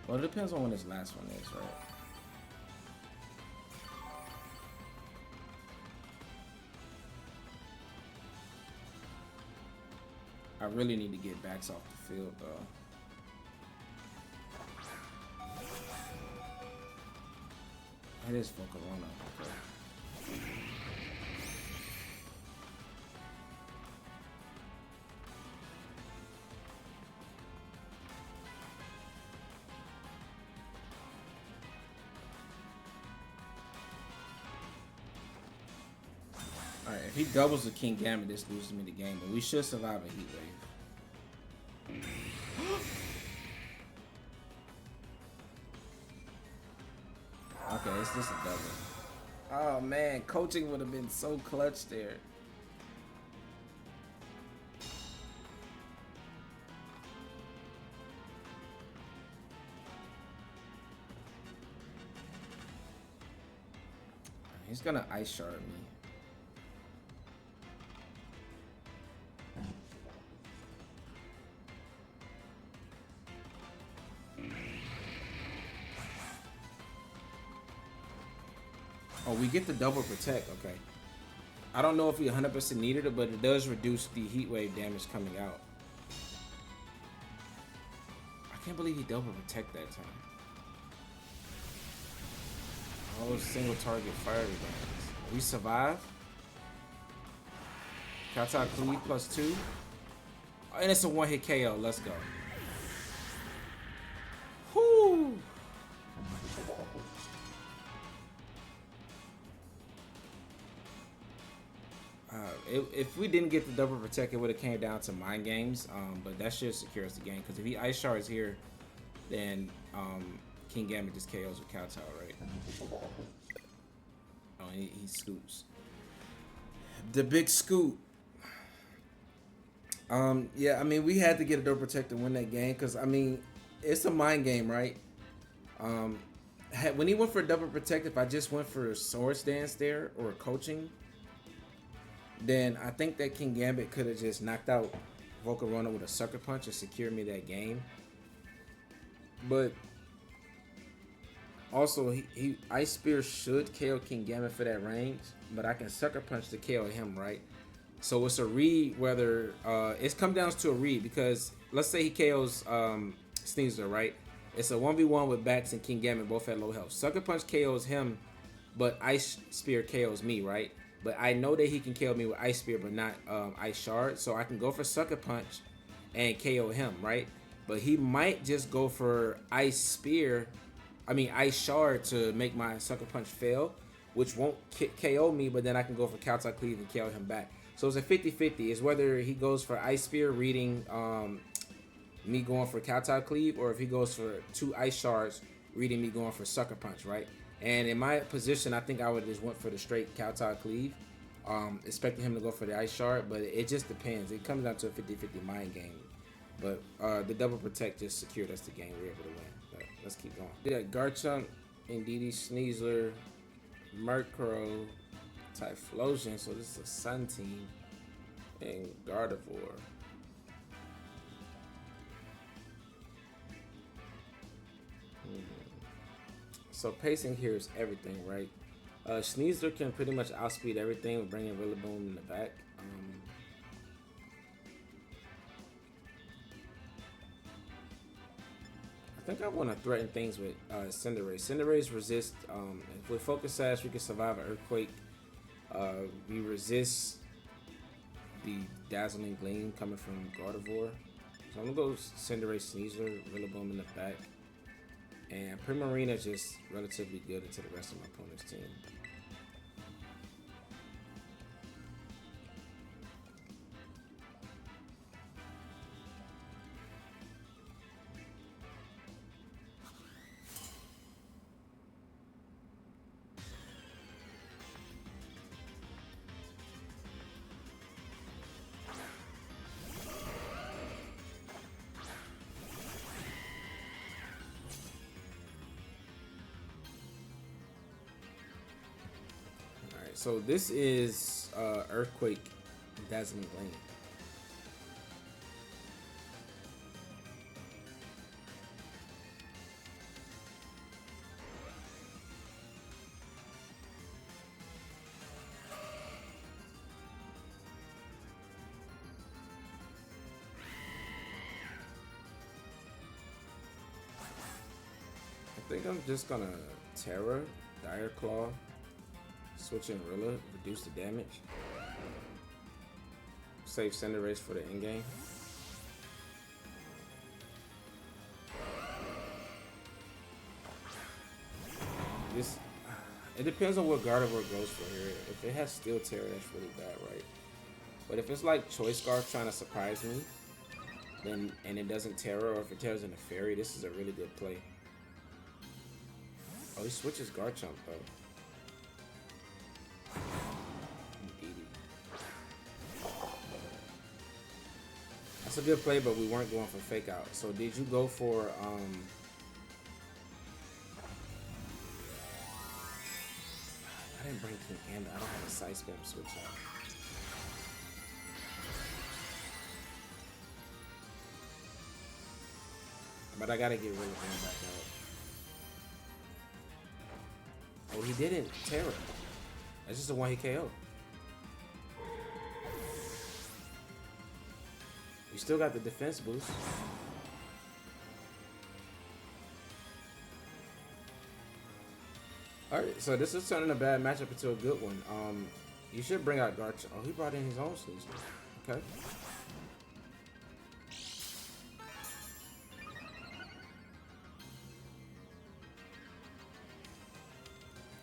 Well, it depends on when his last one is, right? I really need to get backs off the field, though. It is Volcarona. Okay. Alright, if he doubles the King Gambit, this loses me the game, but we should survive a heat wave. Okay, it's just a double. Oh man, coaching would have been so clutch there. He's gonna ice shard me. Oh, we get the double protect, okay. I don't know if we 100% needed it, but it does reduce the heat wave damage coming out. I can't believe he double protect that time. All those single target fire events. We survive. Kata Cleave +2. And it's a one-hit KO. Let's go. Whoo! If we didn't get the double protect, it would have came down to mind games. But that should secure us the game. Because if he ice shards here, then King Gambit just KOs with Kowtow, right? Oh, he scoops. The big scoop. Yeah, I mean, we had to get a double protect to win that game. Because, I mean, it's a mind game, right? When he went for a double protect, if I just went for a sword stance there or coaching, then I think that King Gambit could have just knocked out Volcarona with a sucker punch and secured me that game. But also, he Ice Spear should KO King Gambit for that range, but I can sucker punch to KO him, right? So it's a read whether it's come down to a read, because let's say he KOs Sneasler, right? It's a 1v1 with Bax and King Gambit both at low health. Sucker punch KOs him, but Ice Spear KOs me, right? But I know that he can KO me with Ice Spear, but not Ice Shard. So I can go for Sucker Punch and KO him, right? But he might just go for Ice Shard to make my Sucker Punch fail, which won't KO me, but then I can go for Kowtow Cleave and KO him back. So it's a 50-50. It's whether he goes for Ice Spear, reading me going for Kowtow Cleave, or if he goes for 2 Ice Shards, reading me going for Sucker Punch, right? And in my position, I think I would have just went for the straight Kowtow Cleave, expecting him to go for the Ice Shard, but it just depends. It comes down to a 50-50 mind game. But the double protect just secured us the game. We were able to win. But let's keep going. We got Garchomp, Indeedee, Sneasler, Murkrow, Typhlosion, so this is a Sun team, and Gardevoir. So pacing here is everything, right? Sneasler can pretty much outspeed everything with bringing Rillaboom in the back. I think I want to threaten things with Cinderace. Cinderace resist. If we focus Sash, we can survive an Earthquake. We resist the Dazzling Gleam coming from Gardevoir. So I'm going to go Cinderace, Sneasler, Rillaboom in the back. And Primarina just relatively good into the rest of my opponent's team. So this is Earthquake Dazzling Gleam. I think I'm just gonna Tera, Dire Claw, switch in Rilla, reduce the damage. Save Cinderace for the end game. This, it depends on what Gardevoir goes for here. If it has Steel Tera, that's really bad, right? But if it's like Choice Scarf trying to surprise me, then and it doesn't Tera, or if it Tera's in a Fairy, this is a really good play. Oh, he switches Garchomp though. That's a good play, but we weren't going for Fake Out. So did you go for I didn't bring King Panda. I don't have a Side Spam switch out. But I gotta get rid of him back out. Oh, he didn't Tera. That's just a one hit KO. We still got the defense boost. Alright, so this is turning a bad matchup into a good one. You should bring out Garchomp. Oh, he brought in his own Sneasler. Okay.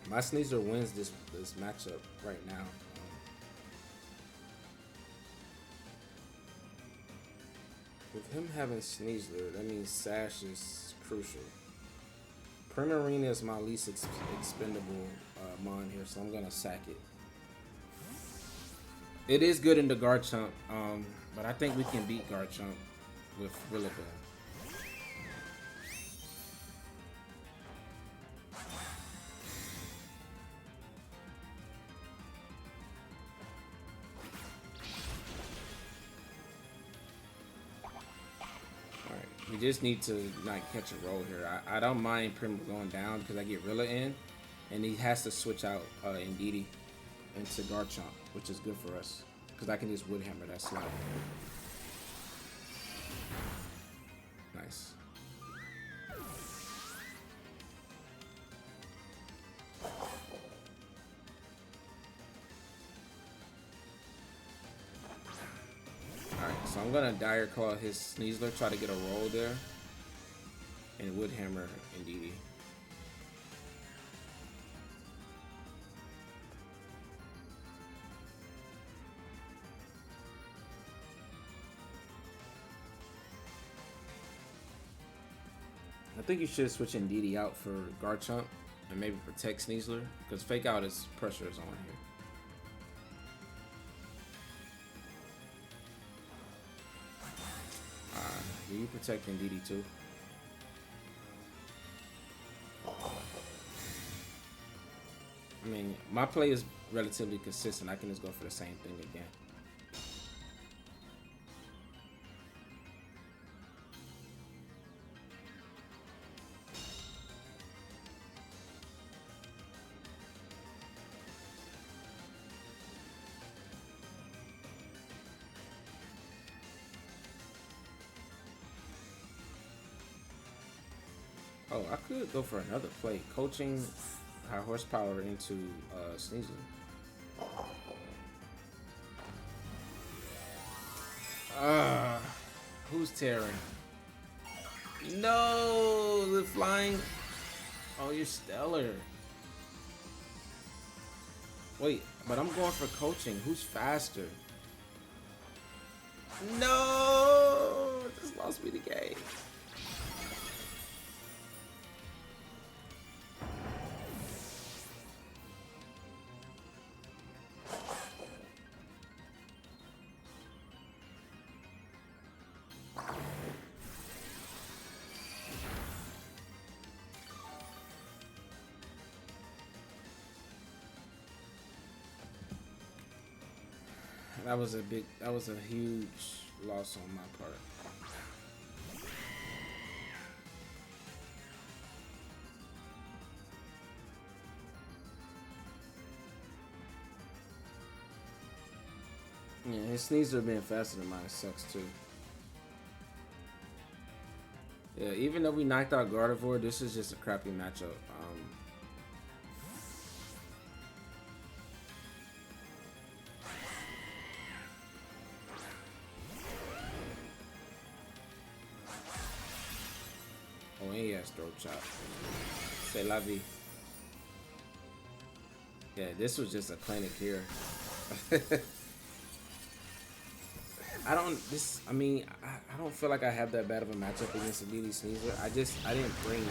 My Sneasler wins this matchup right now. With him having Sneasler, that means Sash is crucial. Primarina is my least expendable mon here, so I'm gonna sack it. It is good in the Garchomp, but I think we can beat Garchomp with Rillaboom. We just need to not catch a roll here. I don't mind Prim going down because I get Rilla in, and he has to switch out Indeedee into Garchomp, which is good for us because I can just Woodhammer that slot. Nice. So I'm gonna Dire Claw his Sneasler, try to get a roll there, and Woodhammer Indeedee. I think you should switch Indeedee out for Garchomp and maybe protect Sneasler because Fake Out is pressure is on here. Do you protect Indeedee too? I mean, my play is relatively consistent. I can just go for the same thing again. Oh, I could go for another play. Coaching high horsepower into Sneasler. Who's Tera? No, the flying. Oh, you're stellar. Wait, but I'm going for coaching. Who's faster? No, just lost me the game. That was a huge loss on my part. Yeah, his Sneasler being faster than mine sucks too. Yeah, even though we knocked out Gardevoir, this is just a crappy matchup. Oh, and he has throat chop. C'est la vie. Yeah, this was just a clinic here. I don't feel like I have that bad of a matchup against Elite Sneasler. I didn't bring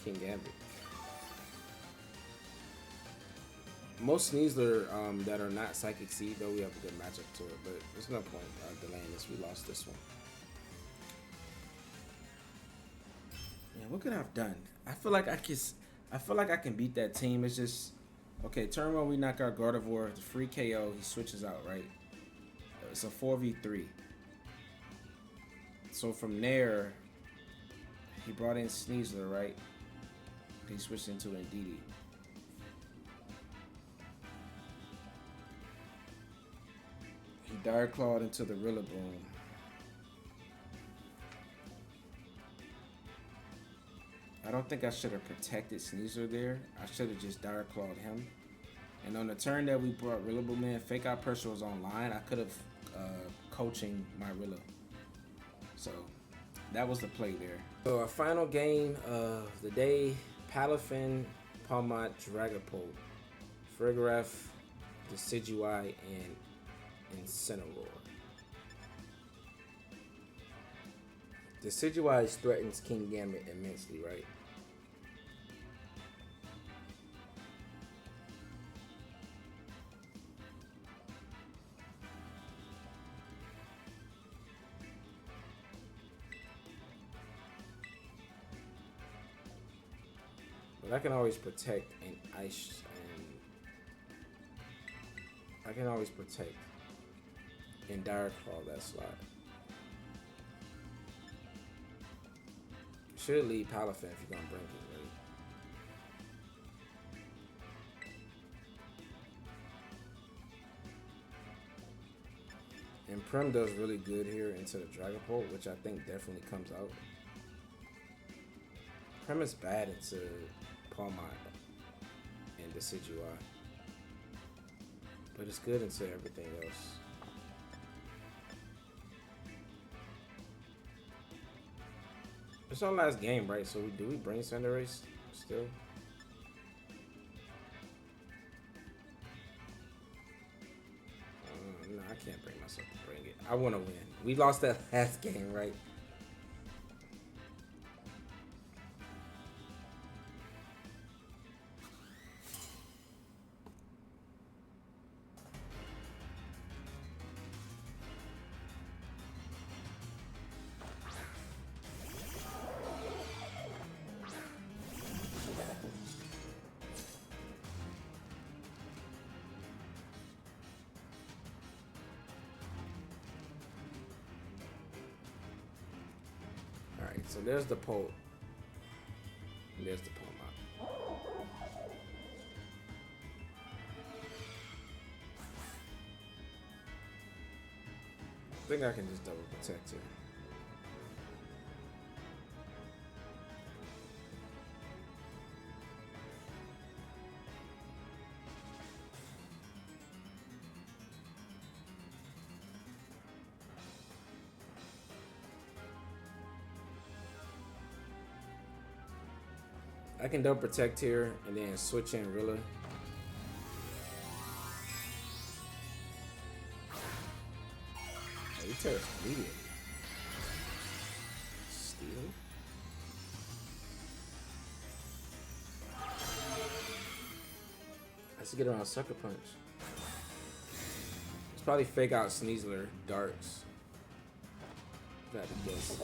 King Gambit. Most Sneasler that are not Psychic Seed, though, we have a good matchup to it, but there's no point delaying this. We lost this one. Yeah, what could I have done? I feel like I can beat that team. It's just okay. Turn one, we knock out Gardevoir. The free KO. He switches out, right? It's a 4v3. So from there, he brought in Sneasler, right? He switched into Indeedee. He Dire Clawed into the Rillaboom. I don't think I should have protected Sneasler there. I should have just Dire Clawed him. And on the turn that we brought Rillaboom in, Fake Out Pressure was online. I could have coaching my Rilla. So that was the play there. So our final game of the day, Palafin, Palmont, Dragapult, Frigoraph, Decidueye, and Incineroar. Decidueye threatens King Gambit immensely, right? But I can always protect and ice, and I can always protect and Dire Claw that slot. Should leave Palafin if you're gonna bring it, right? And Prem does really good here into the Dragapult, which I think definitely comes out. Prem is bad into Palmont and Decidueye, but it's good into everything else. It's our last game, right? So do we bring CINDERACE still? No, I can't bring myself to bring it. I want to win. We lost that last game, right? So there's the pole. And there's the Palmont. I think I can just double protect here. I can double protect here and then switch in Rilla. Oh, he tears immediately. Steal. Let's get around Sucker Punch. It's probably fake out Sneasler darts. Gotta guess.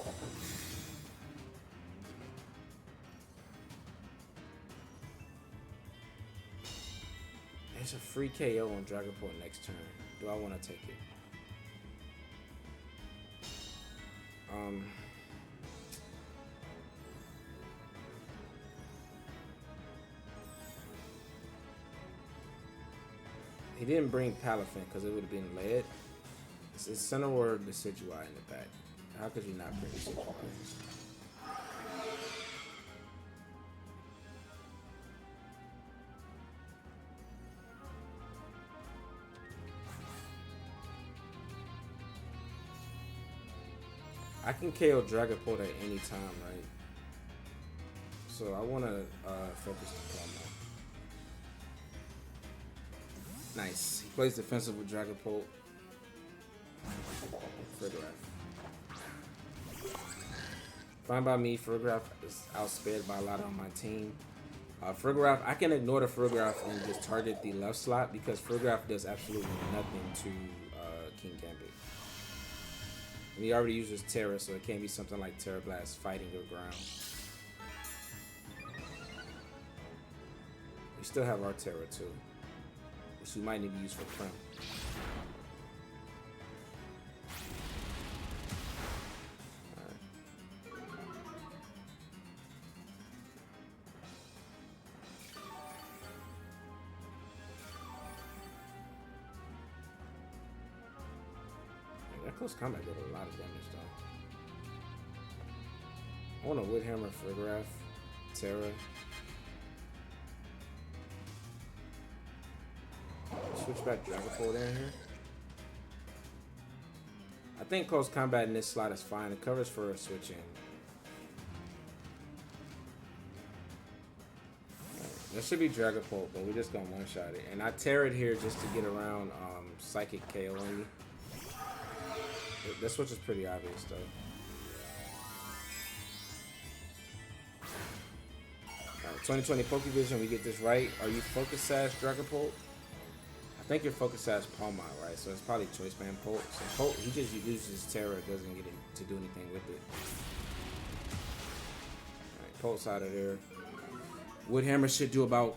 There's a free KO on Dragapult next turn. Do I want to take it? He didn't bring Palafin because it would have been lead. It's Cineroar the Decidueye in the back. How could you not bring Decidueye? I can KO Dragapult at any time, right? So I want to focus the promo. Nice. He plays defensive with Dragapult. Farigiraf. Fine by me. Farigiraf is outspared by a lot on my team. Farigiraf, I can ignore the Farigiraf and just target the left slot because Farigiraf does absolutely nothing to King Gambit. And he already uses Tera, so it can't be something like Tera Blast fighting the ground. We still have our Tera too, which we might need to use for Prim. That close combat did a lot of damage though. I want a Wood Hammer, Farigiraf, Tera. Switch back Dragapult in here. I think close combat in this slot is fine. It covers for a switch in. Right. That should be Dragapult, but we're just gonna one-shot it. And I Tera it here just to get around Psychic KOing. That switch is pretty obvious though. Alright, 2020 Pokevision, we get this right. Are you Focus Sash Dragapult? I think you're Focus Sash Palmont, right? So it's probably Choice Band Polt. So Polt, he just uses Tera, doesn't get to do anything with it. Alright, Polt's out of there. Wood Hammer should do about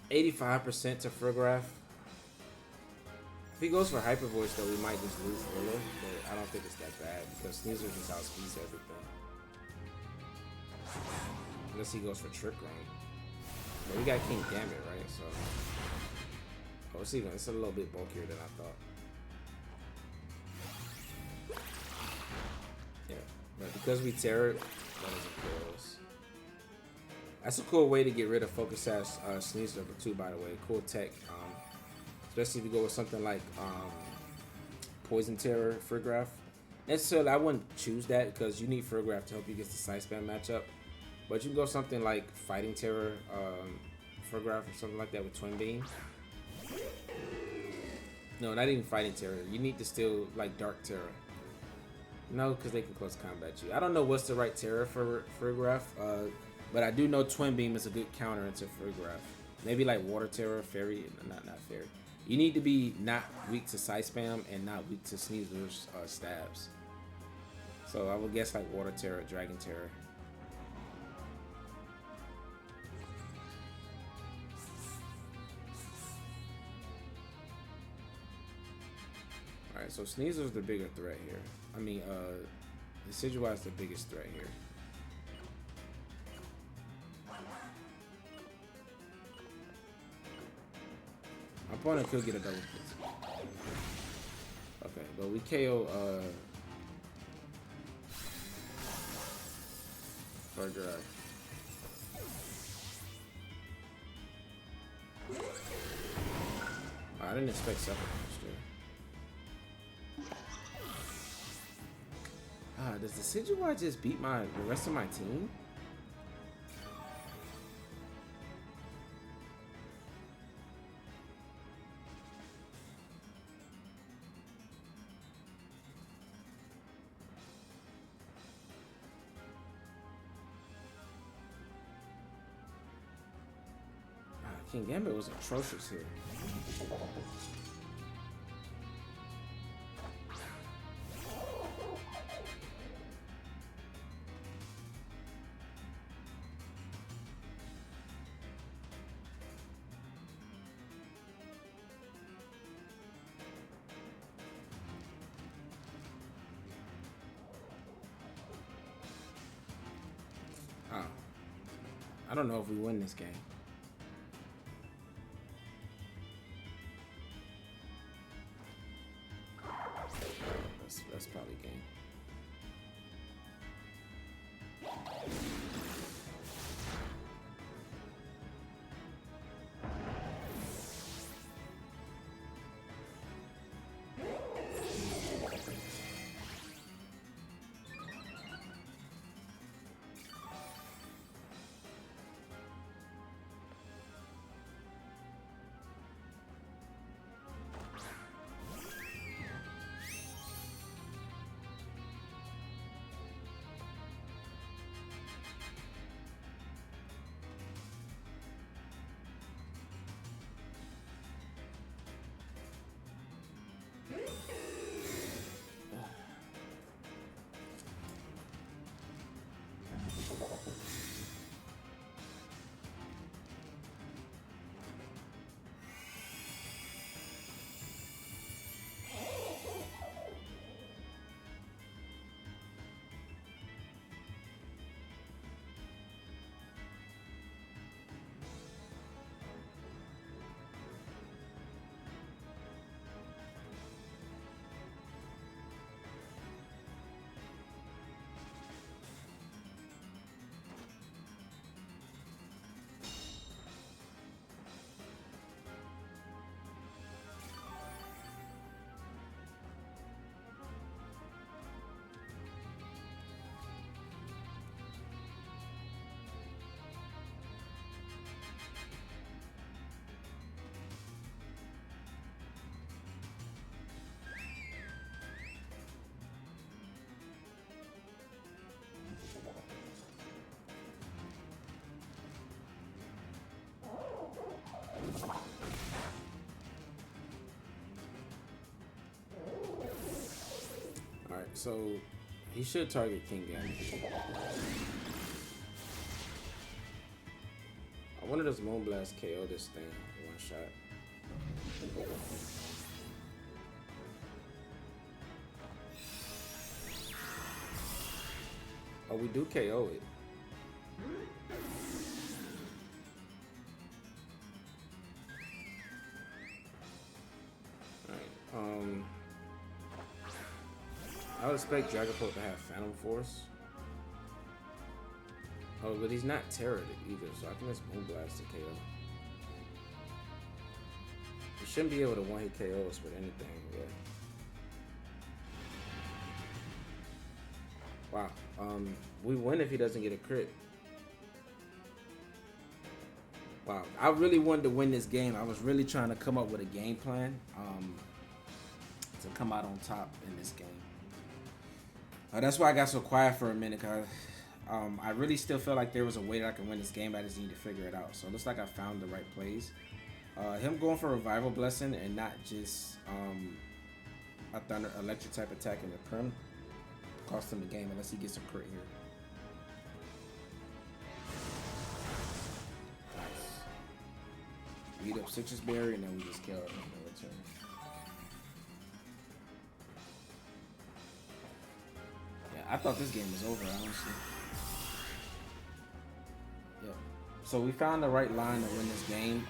85% to Farigiraf. If he goes for Hyper Voice, though, we might just lose Rilla, but I don't think it's that bad because Sneasler just outspeeds everything. Unless he goes for Trick Room. But we got King Gambit, right? So, oh, it's a little bit bulkier than I thought. Yeah, but because we Tera, that doesn't kill us. That's a cool way to get rid of Focus Sash Sneasler too, by the way. Cool tech. Especially if you go with something like Poison Tera, Farigiraf. Necessarily, I wouldn't choose that because you need Farigiraf to help you get the side spam matchup. But you can go something like Fighting Tera, Farigiraf, or something like that with Twin Beam. No, not even Fighting Tera. You need to still like Dark Tera. No, because they can close combat you. I don't know what's the right Tera for Farigiraf, but I do know Twin Beam is a good counter into Farigiraf. Maybe like Water Tera, Fairy, not Fairy. You need to be not weak to side spam and not weak to Sneasler's stabs. So I would guess like Water Tera, Dragon Tera. Alright, so Sneasler's the bigger threat here. I mean, Decidueye is the biggest threat here. My opponent could get a double kill. Okay, but we KO Farigiraf. I didn't expect Sucker Punch there. Does the Decidueye just beat the rest of my team? King Gambit was atrocious here. I don't know if we win this game. That's probably game. Alright, so he should target King Gambit. I wanted this Moonblast KO this thing one shot. Oh, we do KO it. I would expect Dragapult to have Phantom Force. Oh, but he's not Tera either, so I think it's Moonblast to KO. He shouldn't be able to one-hit KO us with anything, yeah. Wow, we win if he doesn't get a crit. Wow, I really wanted to win this game. I was really trying to come up with a game plan to come out on top in this game. That's why I got so quiet for a minute, cause I really still feel like there was a way that I could win this game. I just need to figure it out. So it looks like I found the right plays. Him going for Revival Blessing and not just a Thunder Electric type attack in the Prim cost him the game unless he gets a crit here. Nice. Beat up Citrus Berry and then we just kill it in return. I thought this game was over, honestly. Yeah. So we found the right line to win this game.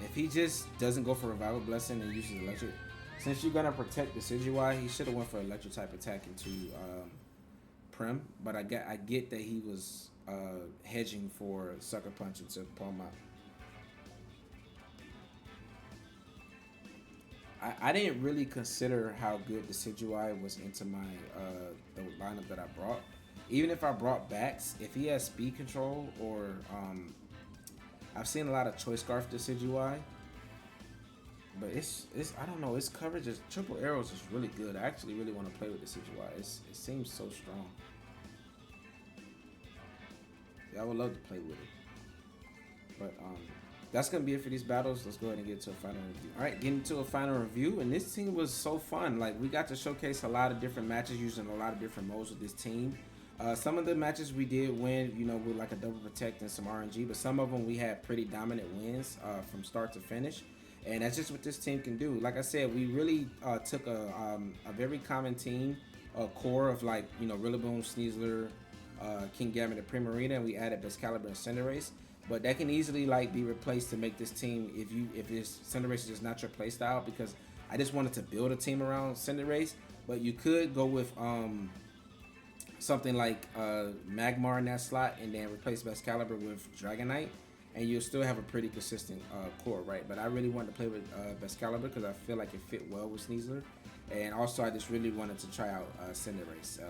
If he just doesn't go for Revival Blessing and uses Electric, since you're gonna protect the Decidueye, he should have went for Electric type attack into Prim. But I get that he was hedging for Sucker Punch into Palma. I didn't really consider how good the Decidueye was into my the lineup that I brought. Even if I brought Bax, if he has speed control or I've seen a lot of Choice Scarf Decidueye, but it's I don't know, its coverage is triple arrows is really good. I actually really want to play with the Decidueye. It seems so strong. Yeah, I would love to play with it, but that's gonna be it for these battles. Let's go ahead and get to a final review. All right, getting to a final review, and this team was so fun. Like, we got to showcase a lot of different matches using a lot of different modes with this team. Some of the matches we did win, you know, with like a double protect and some RNG, but some of them we had pretty dominant wins from start to finish. And that's just what this team can do. Like I said, we really took a very common team, core of like, you know, Rillaboom, Sneasler, King Gambit, and Primarina, and we added Baxcalibur and CINDERACE. But that can easily like be replaced to make this team if this CINDERACE is just not your play style, because I just wanted to build a team around CINDERACE. But you could go with something like Magmar in that slot and then replace Baxcalibur with Dragonite, and you'll still have a pretty consistent core, right? But I really wanted to play with Baxcalibur because I feel like it fit well with Sneasler, and also I just really wanted to try out CINDERACE.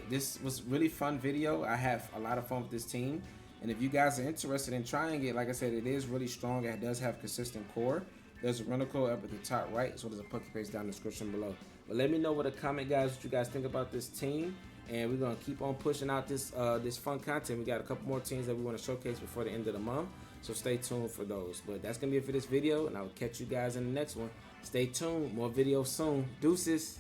This was really fun video. I have a lot of fun with this team, and if you guys are interested in trying it, like I said, it is really strong. It does have consistent core. There's a rental code up at the top right, so there's a Poké Page down in the description below. But let me know with a comment, guys, what you guys think about this team. And we're gonna keep on pushing out this this fun content. We got a couple more teams that we want to showcase before the end of the month, so stay tuned for those. But that's gonna be it for this video, and I will catch you guys in the next one. Stay tuned, more videos soon. Deuces.